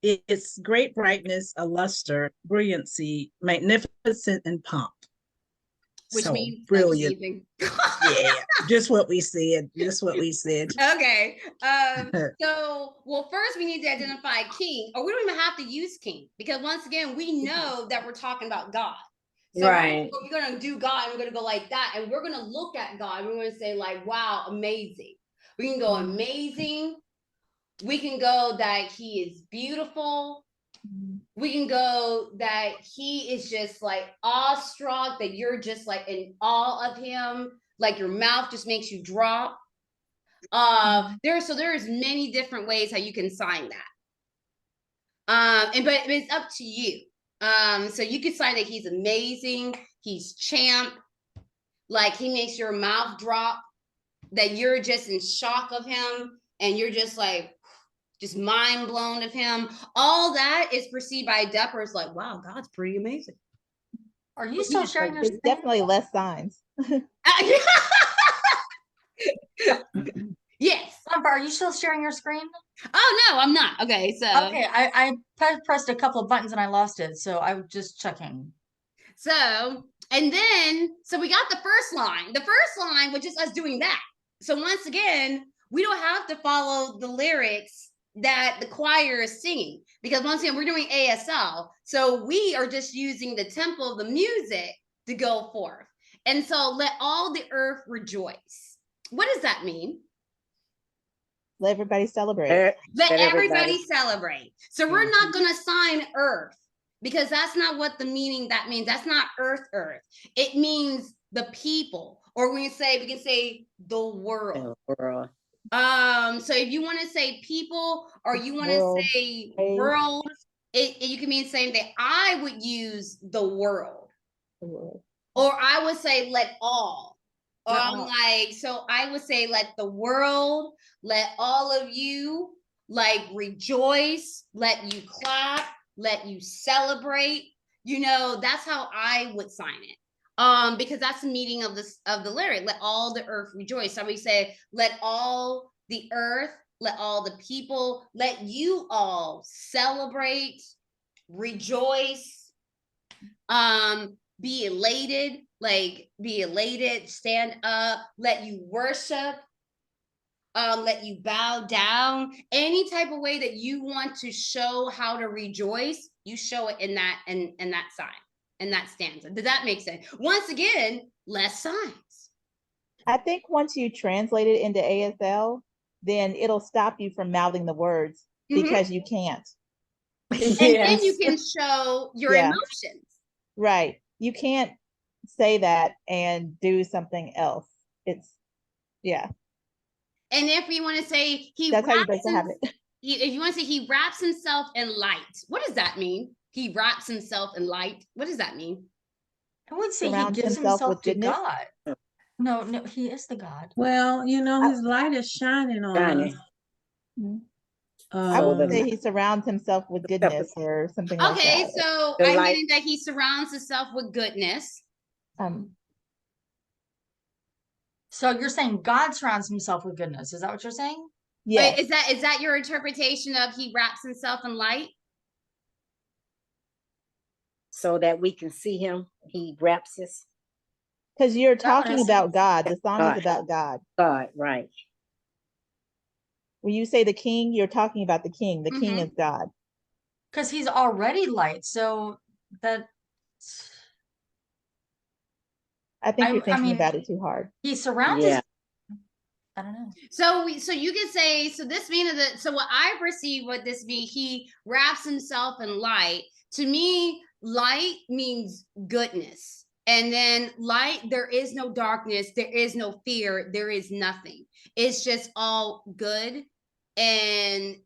it's great brightness, a luster, brilliancy, magnificent and pomp. Which So means brilliant. amazing. Yeah, just what we said. Just what we said. Okay. So, well, first we need to identify king, or we don't even have to use king, because once again, we know that we're talking about God. So Right. we're going to do God, and we're going to go like that, and we're going to look at God, and we're going to say like, wow, amazing. We can go amazing. We can go that he is beautiful. We can go that he is just like awestruck, that you're just like in awe of him, like your mouth just makes you drop. There's many different ways how you can sign that. But it's up to you. So you can sign that he's amazing, he's champ, like he makes your mouth drop, that you're just in shock of him, and you're just like just mind blown of him. All that is perceived by a depper as like, wow, God's pretty amazing. Are you still sharing your There's screen? definitely less signs. Yes. Amber, are you still sharing your screen? Oh no, I'm not. Okay, so Okay, I pressed a couple of buttons and I lost it, so I'm just checking. So, and then, so we got the first line. The first line was just us doing that. So once again, we don't have to follow the lyrics that the choir is singing, because once again, we're doing ASL. So we are just using the tempo of the music to go forth. And so let all the earth rejoice. What does that mean? Let everybody celebrate. Let everybody celebrate. So we're not going to sign earth, because that's not what the meaning that means. That's not earth. It means the people, or we can say the world. So if you want to say people, or you want to say world, you can mean the same thing. I would use the world, or I would say let all. Or I'm like, so I would say let the world, let all of you like rejoice, let you clap, let you celebrate. You know, that's how I would sign it. Because that's the meaning of the lyric. Let all the earth rejoice. So we say, let all the earth, let all the people, let you all celebrate, rejoice, be elated, stand up, let you worship, let you bow down. Any type of way that you want to show how to rejoice, you show it in that sign, in that stanza. Does that make sense? Once again, less signs. I think once you translate it into ASL, then it'll stop you from mouthing the words because you can't. And then you can show your emotions. Right. You can't say that and do something else. It's And if we want to say That's how you break the habit. if you want to say he wraps himself in light, what does that mean? He wraps himself in light. What does that mean? I would say he Surrounds gives himself himself with to goodness. God. No, no, he is the God. Well, you know, I- his light is shining on Shining. us. Mhm. I would So say the he surrounds himself with goodness or something like Okay, that. so The I'm light- getting that he surrounds himself with goodness. So you're saying God surrounds himself with goodness. Is that what you're saying? Yes, Wait, is that your interpretation of he wraps himself in light? so that we can see him. He wraps us. because you're Is that what talking I about God. The song is God. about God. God, right. When you say the king, you're talking about the king. The king Mhm. is God. Because he's already light. So that I think you're I thinking mean, about it too hard. he surrounds Yeah. his. I don't know. So you could say, so this means that, so what I perceive what this means, he wraps himself in light. To me, light means goodness. And then light, there is no darkness, there is no fear, there is nothing. It's just all good and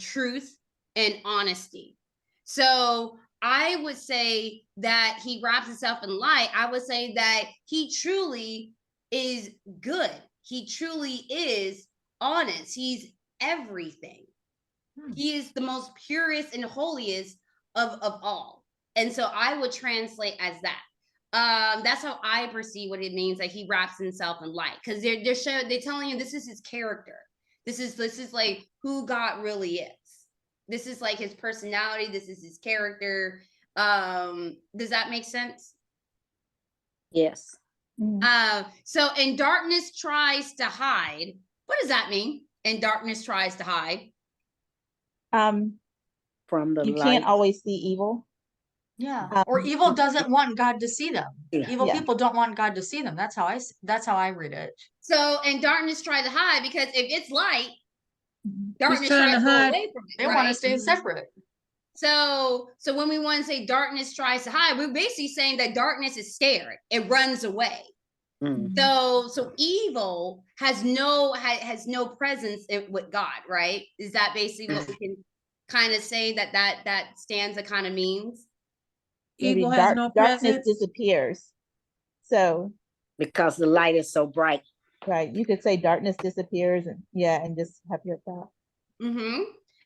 truth and honesty. So I would say that he wraps himself in light. I would say that he truly is good. He truly is honest. He's everything. He is the most purest and holiest of all. And so I would translate as that. That's how I perceive what it means that he wraps himself in light, because they're telling you this is his character. This is like who God really is. This is like his personality. This is his character. Does that make sense? Yes. So and darkness tries to hide. What does that mean? And darkness tries to hide. Um, From the you light. can't always see evil. Yeah. Or evil doesn't want God to see them. Yeah. Evil Yeah. people don't want God to see them. That's how I read it. So and darkness tries to hide, because if it's light, darkness trying tries to to go hide. away from it. They right? want to stay separate. So when we want to say darkness tries to hide, we're basically saying that darkness is scared. It runs away. Mm. So evil has no presence with God, right? Is that basically what we can kind of say that stanza kind of means? Maybe Evil has no darkness presence. disappears. So, Because the light is so bright. right, you could say darkness disappears, and yeah, and just have your thought. Mm-hmm.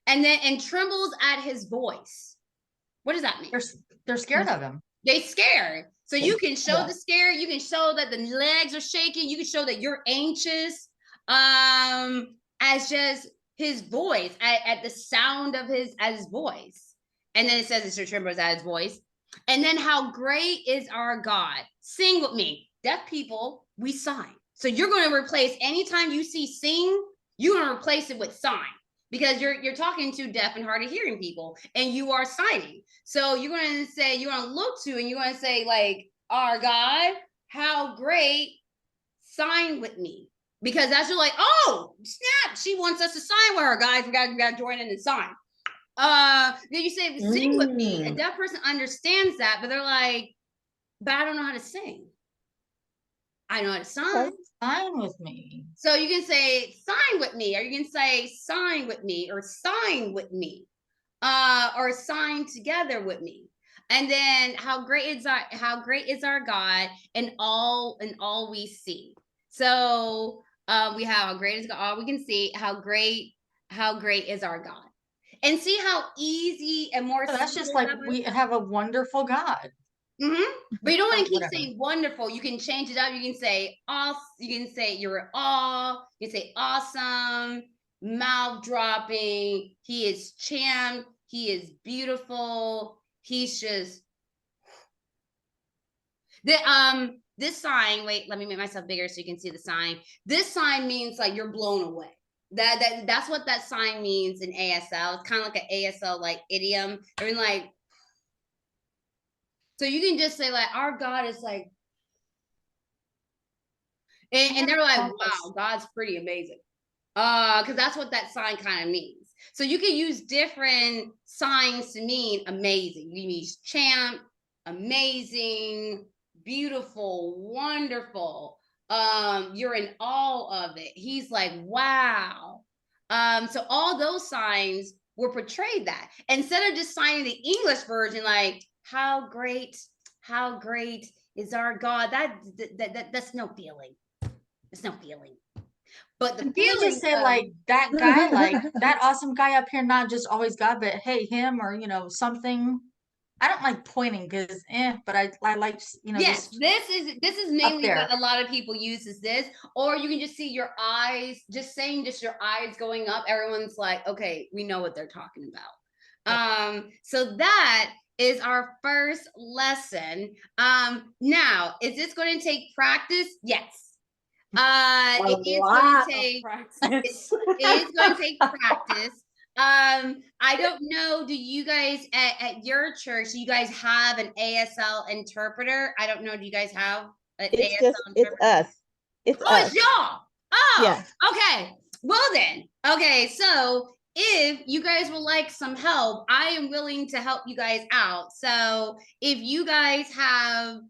And trembles at his voice. What does that mean? They're scared of him. They scared. So you can show Yeah. the scare. You can show that the legs are shaking. You can show that you're anxious. As just his voice, at the sound of his voice. And then it says it trembles at his voice. And then how great is our God? Sing with me. Deaf people, we sign. So you're going to replace anytime you see sing, you're going to replace it with sign, because you're talking to deaf and hard of hearing people, and you are signing. So you're going to say, you're going to look to, and you're going to say, like, our God, how great, sign with me. Because that's just like, oh, snap, she wants us to sign with her, guys. We got to join in and sign. Then you say, sing with me. A deaf person understands that, but they're like, but I don't know how to sing. I know how to sign. Sign with me. So you can say sign with me, or you can say sign with me, or sign with me, or sign together with me. And then how great is our God in all we see. So we have how great is God, all we can see, how great is our God. And see how easy and more So that's just simple like that we have a wonderful God. But you don't want to keep Whatever. saying wonderful. You can change it up. You can say awesome. You can say you're awe. You can say awesome, mouth dropping. He is champ. He is beautiful. He's just this sign. Wait, let me make myself bigger so you can see the sign. This sign means like you're blown away. That's what that sign means in ASL. It's kind of like an ASL like idiom. I mean, like, so you can just say like our God is like, and they're like, wow, God's pretty amazing. Because that's what that sign kind of means. So you can use different signs to mean amazing. You can use champ, amazing, beautiful, wonderful. you're in awe of it. He's like, wow. So all those signs were portrayed that instead of just signing the English version, like how great is our God. That's no feeling. It's no feeling. But the And can we feeling just say like that guy, like that awesome guy up here, not just always God, but hey, him or something. I don't like pointing because but I like yes, just this is mainly there. what a lot of people use is this, or you can just see your eyes, just your eyes going up. Everyone's like, okay, we know what they're talking about. So that is our first lesson. Now, is this going to take practice? Yes. It is going to take practice. it is going to take practice. I don't know. Do you guys at your church? Do you guys have an ASL interpreter? I don't know. Do you guys have an It's ASL just, it's interpreter? us. It's Oh, us. it's y'all. Oh, Yeah. okay. Well then, okay. So if you guys would like some help, I am willing to help you guys out. So if you guys have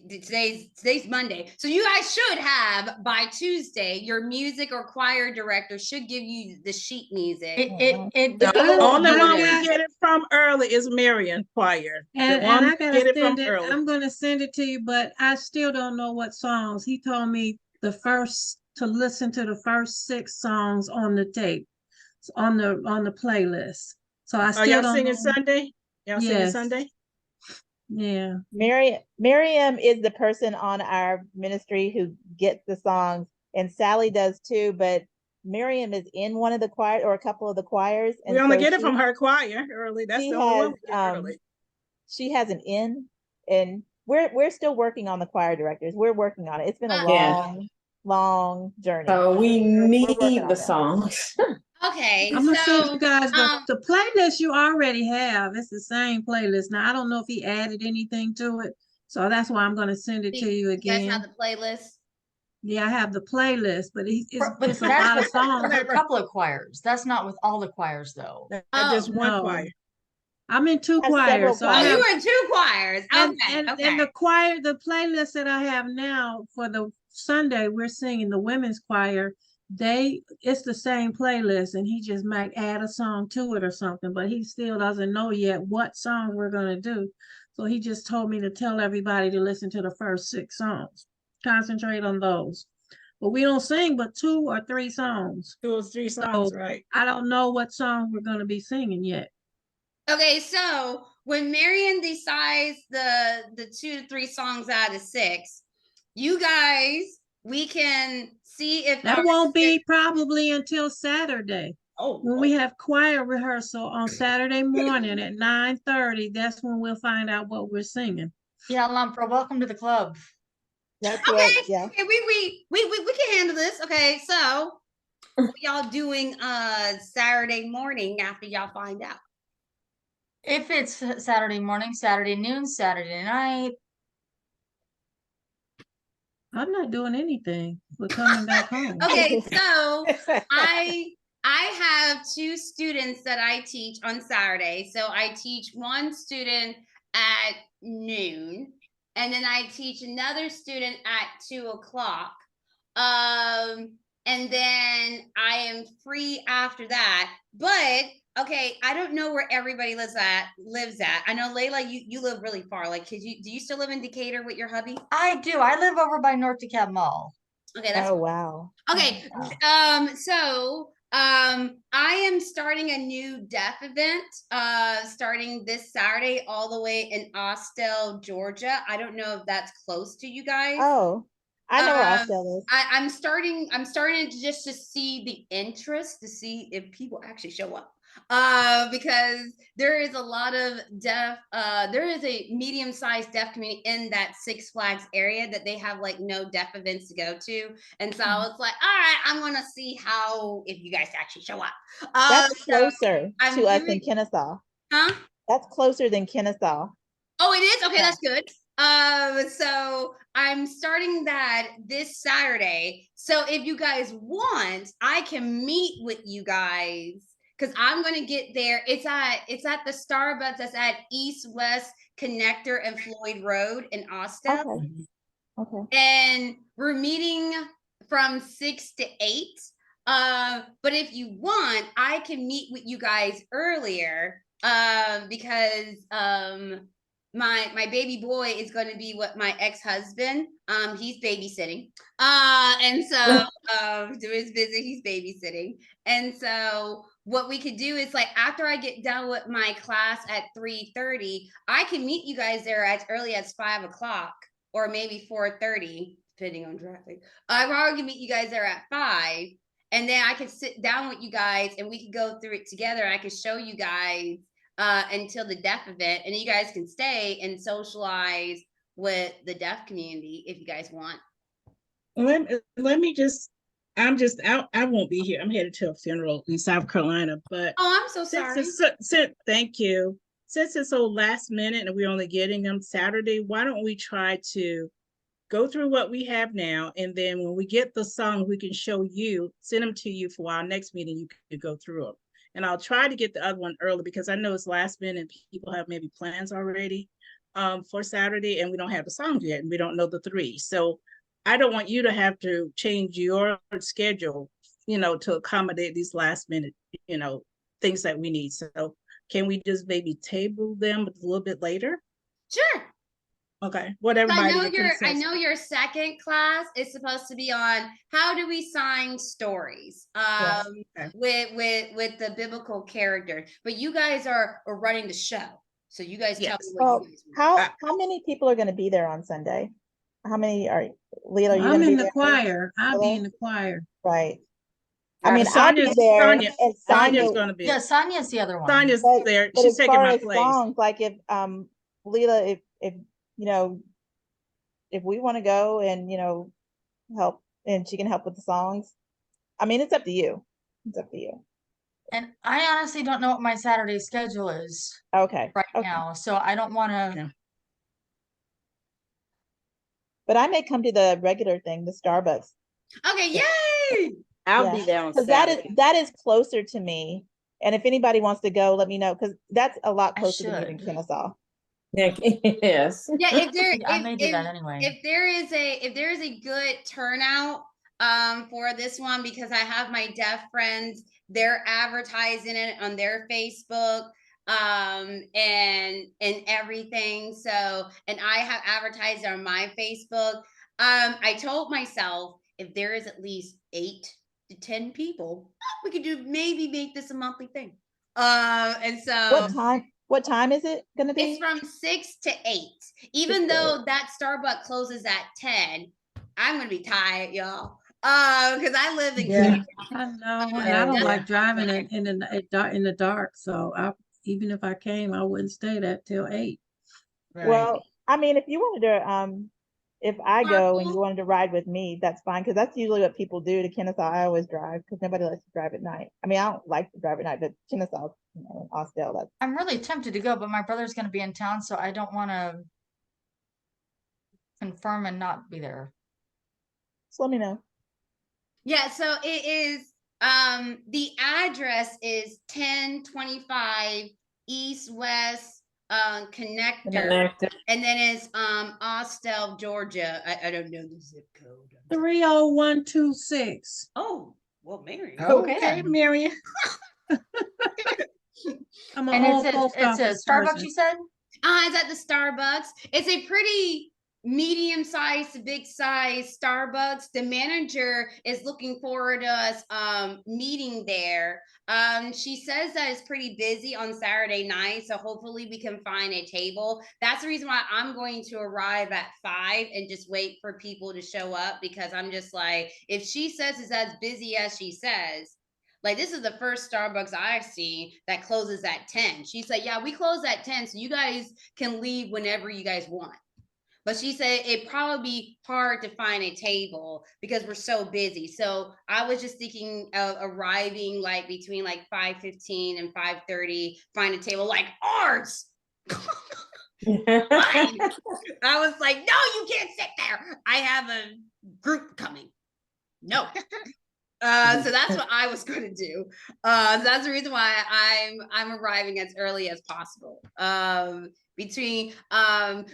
today's Monday, so you guys should have by Tuesday. Your music or choir director should give you the sheet music. It The depends on only who one it we is. get it from early is Marion Choir. The And one I we gotta get it from send it. early. I'm gonna send it to you, but I still don't know what songs. He told me to listen to the first 6 songs on the tape, on the playlist. So I Are still y'all don't singing know. Sunday? Y'all singing Yes. Sunday? Yeah. Miriam is the person on our ministry who gets the songs, and Sally does too, but Miriam is in one of the choir or a couple of the choirs, We and only so get it from her choir early. That's she the only one has we get early. she has an in, and we're still working on the choir directors. We're working on it. It's been a Yeah. long journey. So we We're working need on the it. songs. Okay, I'm gonna send so you guys the playlist you already have. It's the same playlist. Now I don't know if he added anything to it, so that's why I'm gonna send it to you you guys have again. the playlist. Yeah, I have the playlist, but But it's a that's lot of with songs. a couple of choirs. That's not with all the choirs though. Oh, Just one No, choir. I'm in 2 Has several choirs, so I oh, choirs. you have were in 2 choirs. Okay, and okay. the playlist that I have now for the Sunday, we're singing the women's choir. It's the same playlist, and he just might add a song to it or something, but he still doesn't know yet what song we're gonna do. So he just told me to tell everybody to listen to the first 6 songs, concentrate on those. But we don't sing but 2 or 3 songs. 2 or 3 songs, So right? I don't know what song we're gonna be singing yet. Okay, so when Marion decides the 2 to 3 songs out of 6, you guys, we can see if That won't be probably until Saturday. When we have choir rehearsal on Saturday morning at 9:30, that's when we'll find out what we're singing. Yeah, Lamfra, welcome to the club. That's what, yeah. Okay, we can handle this. Okay, so what y'all doing Saturday morning after y'all find out? If it's Saturday morning, Saturday noon, Saturday night, I'm not doing anything. We're coming back home. Okay, so I have 2 students that I teach on Saturday. So I teach one student at noon, and then I teach another student at 2 o'clock. And then I am free after that. But okay, I don't know where everybody lives at. I know Layla, you live really far. Like, do you still live in Decatur with your hubby? I do. I live over by North DeKalb Mall. Okay, that's Oh wow. okay. I am starting a new deaf event starting this Saturday all the way in Austell, Georgia. I don't know if that's close to you guys. Oh, I know where Um, Austell is. I'm starting to just to see the interest, to see if people actually show up. Because there is a lot of deaf, there is a medium-sized deaf community in that Six Flags area that they have like no deaf events to go to. And so I was like, all right, I'm gonna see if you guys actually show up. That's So closer I'm to us than doing, Kennesaw. huh? That's closer than Kennesaw. Oh, it is? Okay, Yeah. that's good. So I'm starting that this Saturday. So if you guys want, I can meet with you guys because I'm gonna get there. It's at the Starbucks that's at East West Connector and Floyd Road in Austin. Okay. Okay. And we're meeting from 6 to 8. But if you want, I can meet with you guys earlier. Because my baby boy is going to be what my ex-husband. He's babysitting. And so to his visit, he's babysitting. And so what we could do is, like, after I get done with my class at 3:30, I can meet you guys there as early as 5 o'clock, or maybe 4:30, depending on traffic. I probably can meet you guys there at 5, and then I could sit down with you guys and we could go through it together. I could show you guys until the deaf event, and you guys can stay and socialize with the deaf community if you guys want. Let me just, I won't be here. I'm headed to a funeral in South Carolina, but Oh, I'm so since sorry. thank you. Since it's so last minute and we're only getting them Saturday, why don't we try to go through what we have now, and then when we get the song, we can show you, send them to you for our next meeting. You can go through them, and I'll try to get the other one early because I know it's last minute and people have maybe plans already for Saturday, and we don't have the songs yet, and we don't know the three. So I don't want you to have to change your schedule, to accommodate these last minute, things that we need. So can we just maybe table them a little bit later? Sure. Okay, what everybody I know your second class is supposed to be on how do we sign stories Yes. Okay. with the biblical character, but you guys are running the show, so you guys tell me Yes. what Well, you guys want. how many people are going to be there on Sunday? How many are Leila? Are you I'm going to in be the there? choir. I'll be Leila? in the choir. Right. I mean, I'll be Sonya's there, Sonya, and Sonya's Sonya, going to be. Yeah, Sonia's the other one. Sonya's but there. but She's as taking far my as place. songs, like if Leila, if you know, if we want to go and help, and she can help with the songs, I mean, it's up to you. It's up to you. And I honestly don't know what my Saturday schedule is Okay. right Okay. now, so I don't want to. Yeah. But I may come to the regular thing, the Starbucks. Okay, yay! I'll Yeah. be there on Because Saturday. that is closer to me. And if anybody wants to go, let me know, because that's a lot I closer to me than should. Kennesaw. Yes. Yeah, I may do that anyway. if there is a good turnout for this one, because I have my deaf friends, they're advertising it on their Facebook and everything. So, and I have advertised on my Facebook. I told myself, if there is at least 8 to 10 people, we could maybe make this a monthly thing. And so What time is it going to it's be? from 6 to 8. Even 6 to 8. though that Starbucks closes at 10, I'm gonna be tired, y'all. Because I live in Yeah, Cleveland. I know, and I don't like driving in the dark. So even if I came, I wouldn't stay that till 8. Well, I mean, if you wanted to, if I go and you Carpool. wanted to ride with me, that's fine, because that's usually what people do to Kennesaw. I always drive because nobody likes to drive at night. I mean, I don't like to drive at night, but Kennesaw, Austell, that's I'm really tempted to go, but my brother's going to be in town, so I don't want to confirm and not be there. just let me know. Yeah, so it is the address is 1025 East West Connector. And then it's Austell, Georgia. I don't know the zip code. 30126. Oh, well, Mary. Okay, Okay, then. Marion. I'm an And old it's post a office Starbucks, person. you said? It's at the Starbucks. It's a pretty medium-sized to big-sized Starbucks. The manager is looking forward to us meeting there. She says that it's pretty busy on Saturday night, so hopefully we can find a table. That's the reason why I'm going to arrive at 5 and just wait for people to show up, because I'm just like, if she says it's as busy as she says, like, this is the first Starbucks I've seen that closes at 10. She said, yeah, we close at 10, so you guys can leave whenever you guys want. But she said it'd probably be hard to find a table because we're so busy. So I was just thinking of arriving like between like 5:15 and 5:30, find a table like ours. I was like, no, you can't sit there. I have a group coming. No. So that's what I was going to do. So that's the reason why I'm arriving as early as possible. Between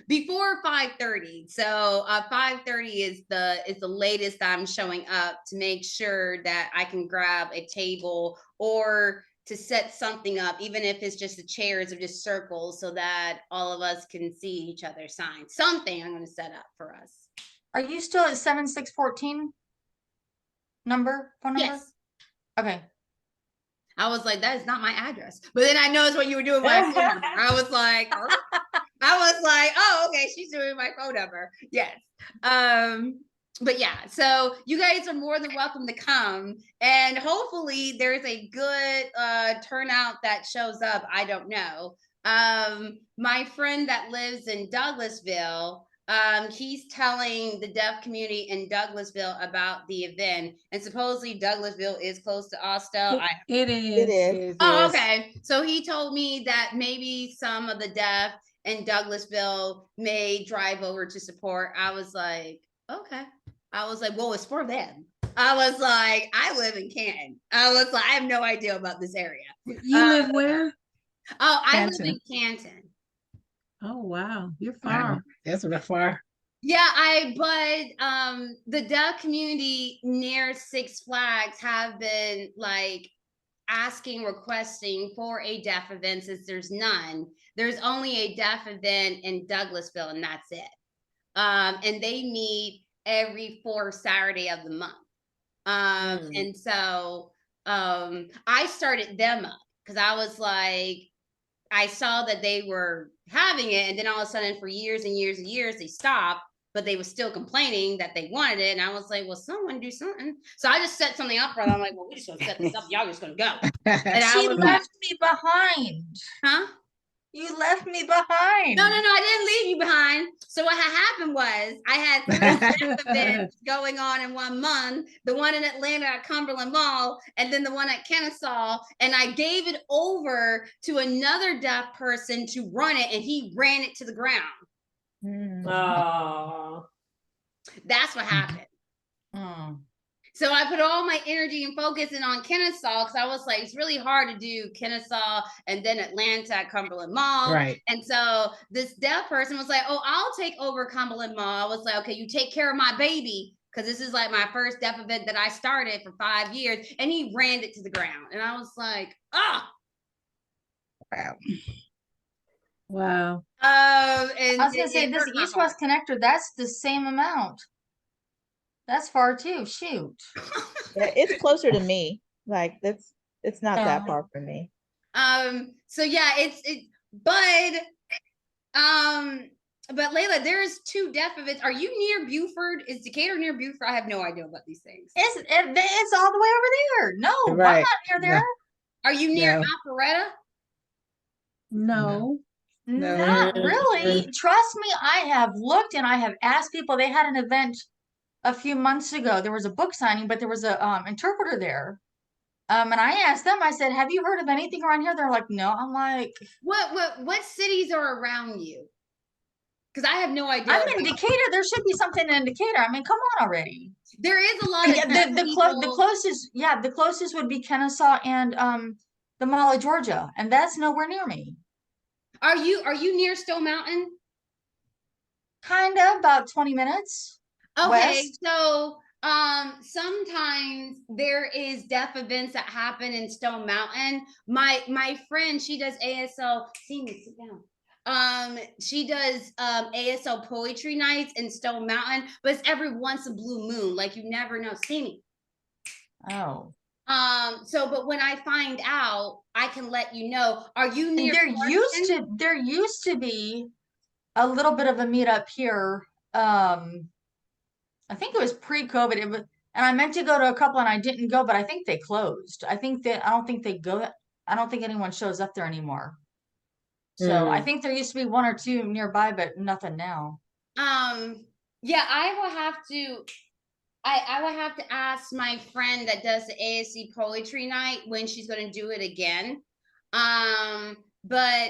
before 5:30. So 5:30 is the latest I'm showing up to make sure that I can grab a table or to set something up, even if it's just the chairs or just circles, so that all of us can see each other sign. Something I'm going to set up for us. Are you still at 7614 phone number? Yes. Okay. I was like, that is not my address. But then I noticed what you were doing with my phone number. I was like, oh, okay, she's doing my phone number. Yes. But yeah, so you guys are more than welcome to come. And hopefully there's a good turnout that shows up. I don't know. My friend that lives in Douglasville, he's telling the deaf community in Douglasville about the event, and supposedly Douglasville is close to Austell. It It is. is. Oh, okay. So he told me that maybe some of the deaf in Douglasville may drive over to support. I was like, okay. I was like, well, it's for them. I was like, I live in Canton. I was like, I have no idea about this area. You live where? Oh, I live Canton. in Canton. Oh, wow. You're Wow, far. that's real far. Yeah, but the deaf community near Six Flags have been like requesting for a deaf event since there's none. There's only a deaf event in Douglasville, and that's it. And they meet every fourth Saturday of the month. And so I started them up because I was like, I saw that they were having it, and then all of a sudden, for years and years and years, they stopped, but they were still complaining that they wanted it. And I was like, well, someone do something. So I just set something up for them. I'm like, well, we're just gonna set this up. Y'all just gonna go. And I She was like, left me behind. huh? You left me behind. No, I didn't leave you behind. So what had happened was I had 3 events going on in 1 month, the one in Atlanta at Cumberland Mall, and then the one at Kennesaw. And I gave it over to another deaf person to run it, and he ran it to the ground. Oh. That's what happened. Mm. So I put all my energy and focus in on Kennesaw because I was like, it's really hard to do Kennesaw and then Atlanta at Cumberland Mall. Right. And so this deaf person was like, oh, I'll take over Cumberland Mall. I was like, okay, you take care of my baby, because this is like my first deaf event that I started for 5 years. And he ran it to the ground. And I was like, Wow. Wow. and I was gonna it say this hurt my east-west connector, that's the same amount. That's far too. Shoot. Yeah, it's closer to me. Like it's not that Yeah. far from me. So yeah, but Layla, there's 2 deaf events. Are you near Buford? Is Decatur near Buford? I have no idea about these things. It's all the way over there. No, I'm Right. not near there. Are you near No. Alpharetta? No. No. Not really. Trust me, I have looked and I have asked people. They had an event a few months ago. There was a book signing, but there was a interpreter there. And I asked them, I said, have you heard of anything around here? They're like, no. I'm like, What cities are around you? Because I have no idea. I'm in Decatur. There should be something in Decatur. I mean, come on already. There is a lot of Yeah, the closest, yeah, the closest would be Kennesaw and the Mall of Georgia, and that's nowhere near me. Are you near Stone Mountain? Kind of about 20 minutes. Okay, West. so sometimes there is deaf events that happen in Stone Mountain. My friend, she does ASL. See me, sit down. She does ASL poetry nights in Stone Mountain, but it's every once a blue moon. Like, you never know. See me. Oh. So but when I find out, I can let you know. Are you near There used to be a little bit of a meetup here. I think it was pre-COVID. It was, and I meant to go to a couple and I didn't go, but I think they closed. I don't think anyone shows up there anymore. So I think there used to be 1 or 2 nearby, but nothing now. Yeah, I will have to ask my friend that does the ASC poetry night when she's going to do it again. But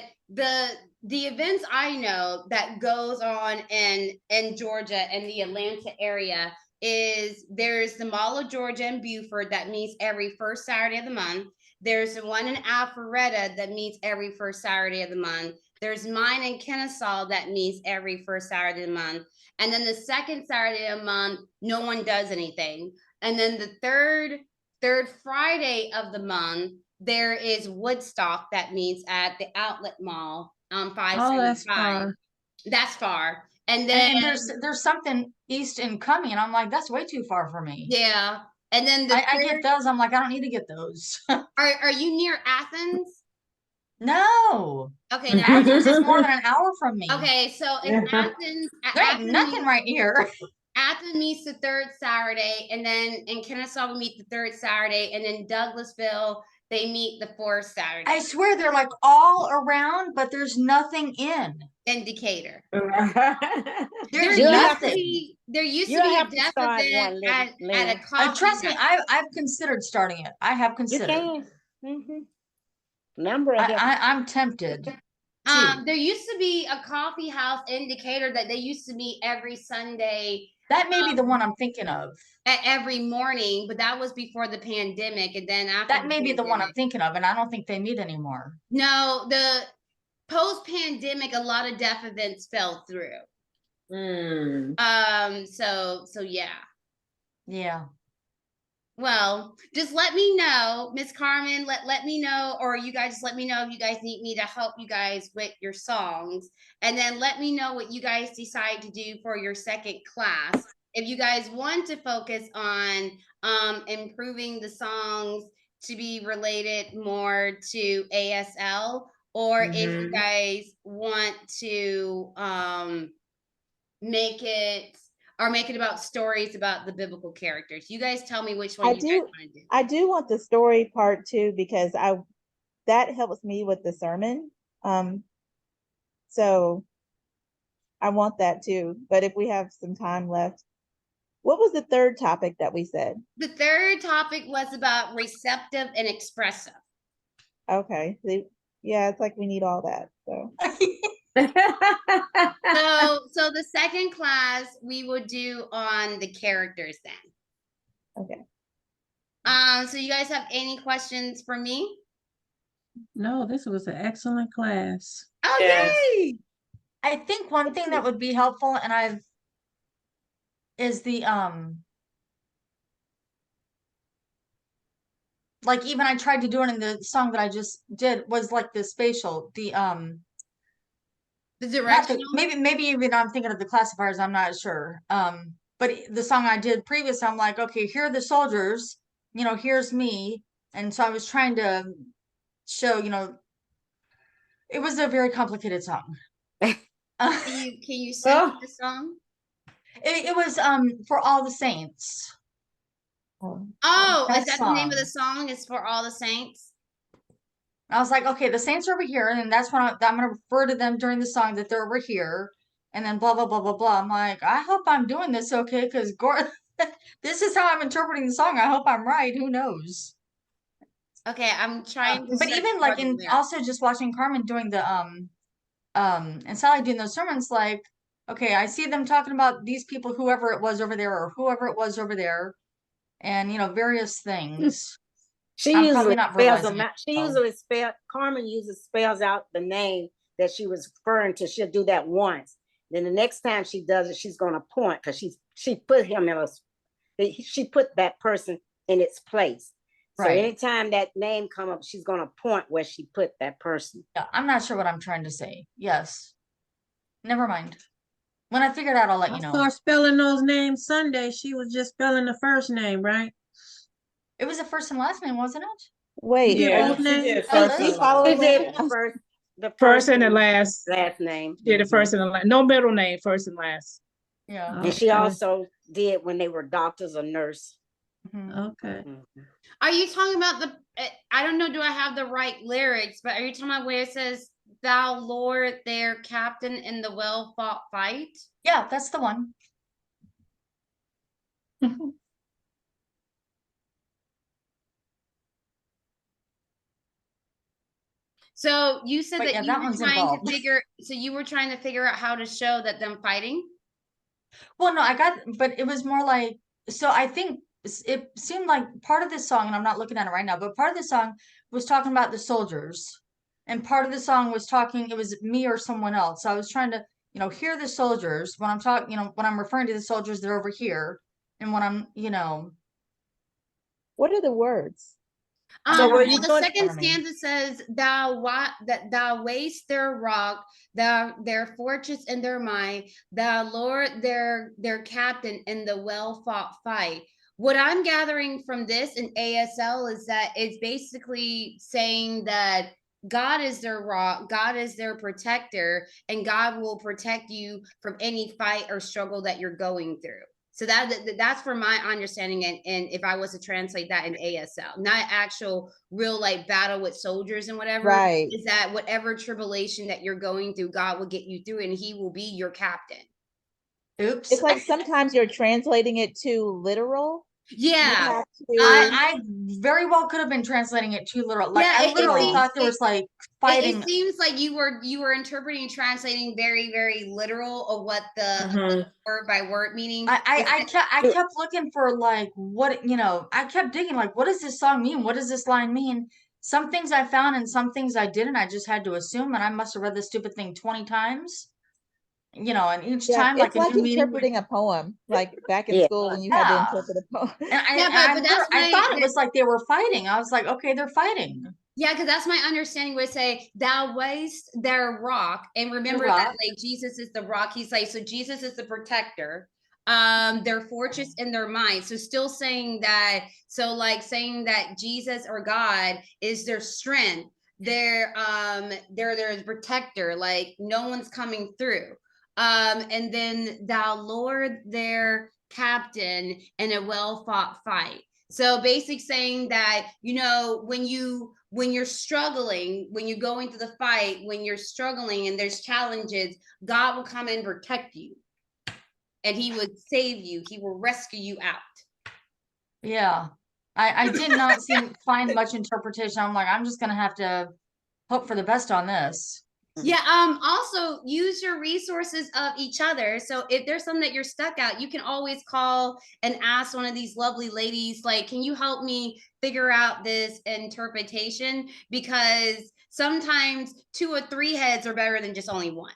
the events I know that goes on in Georgia and the Atlanta area, is there's the Mall of Georgia in Beaufort that meets every first Saturday of the month. There's the one in Alpharetta that meets every first Saturday of the month. There's mine in Kennesaw that meets every first Saturday of the month. And then the second Saturday of the month, no one does anything. And then the third Friday of the month, there is Woodstock that meets at the Outlet Mall on Oh, 575. that's far. That's far. And then And there's something east incoming, and I'm like, that's way too far for me. yeah. And then the I get third, those. I'm like, I don't need to get those. are you near Athens? No, Okay, now Athens is more than an hour from me. okay, so in Athens, There ain't nothing right here. Athens meets the third Saturday, and then in Kennesaw we meet the third Saturday, and in Douglasville they meet the fourth Saturday. I swear they're like all around, but there's nothing in. In Decatur. There's You'll have nothing. There used to You'll be a have to deaf start event one, at a Lynn. coffee Trust me, house. I've considered starting it. I have You considered. can. Number of them. I'm tempted. There used to be a coffee house in Decatur that they used to meet every Sunday That may be the one I'm thinking of. at every morning, but that was before the pandemic. And then after That may be the one I'm pandemic- thinking of, and I don't think they meet anymore. No, the post-pandemic, a lot of deaf events fell through. So yeah. Yeah. Well, just let me know, Miss Carmen. Let me know, or you guys just let me know if you guys need me to help you guys with your songs, and then let me know what you guys decide to do for your second class. If you guys want to focus on improving the songs to be related more to ASL, or if you guys want to make it about stories about the biblical characters. You guys tell me which one you guys want to do. I do want the story part too, because that helps me with the sermon. So I want that too. But if we have some time left, what was the third topic that we said? The third topic was about receptive and expressive. Okay. Yeah, it's like we need all that. So So the second class we would do on the characters then. okay. So you guys have any questions for me? No, this was an excellent class. Oh, Yes. yay! I think one thing that would be helpful, and is the like even I tried to do it in the song that I just did, was like the spatial, the directional. maybe even I'm thinking of the classifiers, I'm not sure. But the song I did previous, I'm like, okay, here are the soldiers, here's me. And so I was trying to show, it was a very complicated song. Can you sing the song? It was For All the Saints. Oh, that is that the name of the song. song? Is For All the Saints? I was like, okay, the saints are over here, and that's when I'm going to refer to them during the song that they're over here, and then blah blah blah blah blah. I'm like, I hope I'm doing this okay, because this is how I'm interpreting the song. I hope I'm right. Who knows? Okay, I'm trying to. But search even for like the in lyrics. also just watching Carmen doing the and Sally doing those sermons, like, okay, I see them talking about these people, whoever it was over there, or whoever it was over there, and various things. She I'm usually probably not spells verbalizing them it, out. so. Carmen usually spells out the name that she was referring to. She'll do that once. Then the next time she does it, she's going to point, because she put him she put that person in its place. So Right. anytime that name come up, she's going to point where she put that person. Yeah, I'm not sure what I'm trying to say. Yes. Never mind. When I figure it out, I'll let I you know. saw her spelling those names Sunday. She was just spelling the first name, right? It was a first and last name, wasn't it? Wait. Yeah, both she names? did Oh, first this- and follow last. She did Lynn? the First and the last. last name. Yeah, the first and the last. No middle name, first and last. Yeah. And she Okay. also did when they were doctors or nurse. Mhm. Okay. Are you talking about the? I don't know. Do I have the right lyrics? But are you talking about where it says, "Thou Lord, their captain in the well-fought fight"? Yeah, that's the one. So you said But that yeah, you that were one's trying involved. to figure. So you were trying to figure out how to show that them fighting. Well, no, but it was more like so I think it seemed like part of this song, and I'm not looking at it right now, but part of the song was talking about the soldiers, and part of the song was talking. It was me or someone else. So I was trying to, hear the soldiers when I'm talking. When I'm referring to the soldiers, they're over here, and when I'm, What are the words? So were Well, you the doing? second stanza says, thou waste their rock, their fortress and their might, thou Lord their captain in the well fought fight. What I'm gathering from this in ASL is that it's basically saying that God is their rock, God is their protector, and God will protect you from any fight or struggle that you're going through. So that's from my understanding, and if I was to translate that in ASL, not actual real like battle with soldiers and whatever, Right. is that whatever tribulation that you're going through, God will get you through, and He will be your captain. oops. It's like sometimes you're translating it too literal. You Yeah. have to- I very well could have been translating it too literal. Like Yeah, I it literally seems thought there was like fighting. it seems like you were interpreting and translating very, very literal of what the word by word meaning. I kept looking for like what I kept digging like what does this song mean? What does this line mean? Some things I found and some things I didn't. I just had to assume, and I must have read this stupid thing 20 times. And each Yeah, time it's like a like new meaning. interpreting a poem, like back in Yeah. school when you had to interpret a poem. And Yeah, but that's I my thought it was like they were fighting. I was like, okay, they're fighting. yeah, because that's my understanding would say thou waste their rock. And remember that like Jesus is the rock. He's like, so Jesus is the protector, their fortress and their mind. So still saying that, so like saying that Jesus or God is their strength, they're their protector, like no one's coming through. And then thou Lord their captain in a well-fought fight. So basic saying that, when you're struggling, when you're going through the fight, when you're struggling and there's challenges, God will come and protect you. And He would save you. He will rescue you out. Yeah. I did not find much interpretation. I'm like, I'm just gonna have to hope for the best on this. Yeah, also use your resources of each other. So if there's something that you're stuck at, you can always call and ask one of these lovely ladies, like, can you help me figure out this interpretation? Because sometimes 2 or 3 heads are better than just only one.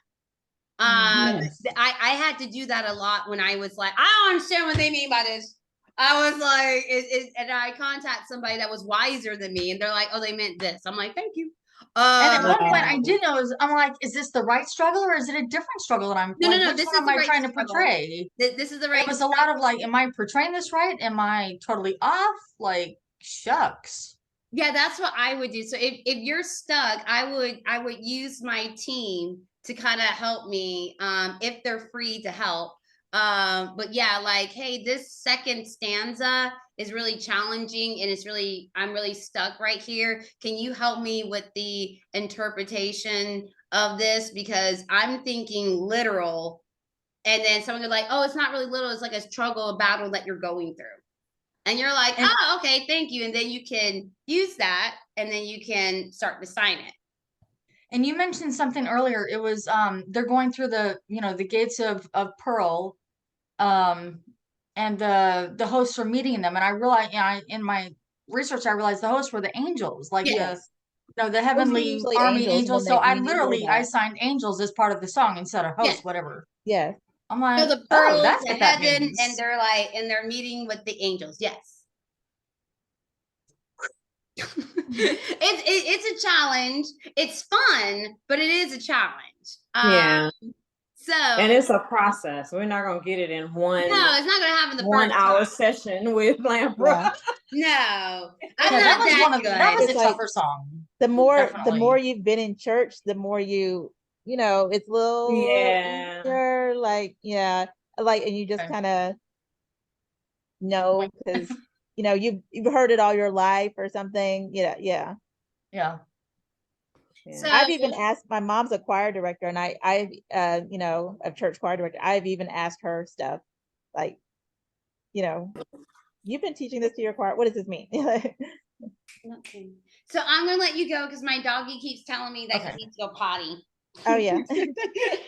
Yes. I had to do that a lot when I was like, I don't understand what they mean by this. I was like, and I contact somebody that was wiser than me, and they're like, oh, they meant this. I'm like, thank you. And at one point I did know I'm like, is this the right struggle or is it a different struggle that I'm No, like, no, which this one is am the I right trying to struggle. portray? This is the right. It was a lot of like, am I portraying this right? Am I totally off? Like, shucks. Yeah, that's what I would do. So if you're stuck, I would use my team to kind of help me if they're free to help. But yeah, like, hey, this second stanza is really challenging and I'm really stuck right here. Can you help me with the interpretation of this? Because I'm thinking literal, and then someone's like, oh, it's not really literal, it's like a struggle, a battle that you're going through. And you're like, And- oh, okay, thank you. And then you can use that and then you can start to sign it. And you mentioned something earlier. It was they're going through the gates of Pearl, and the hosts are meeting them. And I realized, in my research, I realized the hosts were the angels, like Yes. the Those are heavenly usually army angels angels. So I when they hear literally I that. signed angels as part of the song instead of hosts, Yes. whatever. Yes. I'm So like, the oh, pearls, that's the what that heaven, means. and they're like, and they're meeting with the angels. Yes. It's a challenge. It's fun, but it is a challenge. Yeah. So And it's a process. We're not gonna get it in one no, it's not gonna happen the 1 first hour time. session with Lampra. No, I'm Yeah, not that that good. was It's a like- tougher song. The more Definitely. you've been in church, the more it's a little Yeah. easier, like, yeah, like, and you just Okay. kind of know because you've heard it all your life or something. Yeah. Yeah. So I've even asked, my mom's a choir director, and I a church choir director. I've even asked her stuff like, you've been teaching this to your choir. What does this mean? okay. So I'm gonna let you go because my doggy keeps telling me that Okay. he needs to go potty. Oh yeah.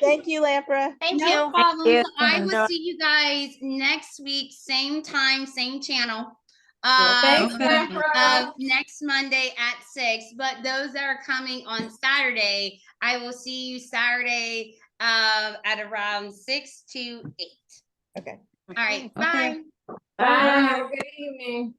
Thank you, Lampra. Thank No you. Problem. you. So I will Enjoy. see you guys next week, same time, same channel. Thanks, Okay. Next Monday at 6. But those that are coming on Saturday, I will see you Saturday at around 6 to 8. Okay. All right. Okay. Bye. Bye. Have a good evening.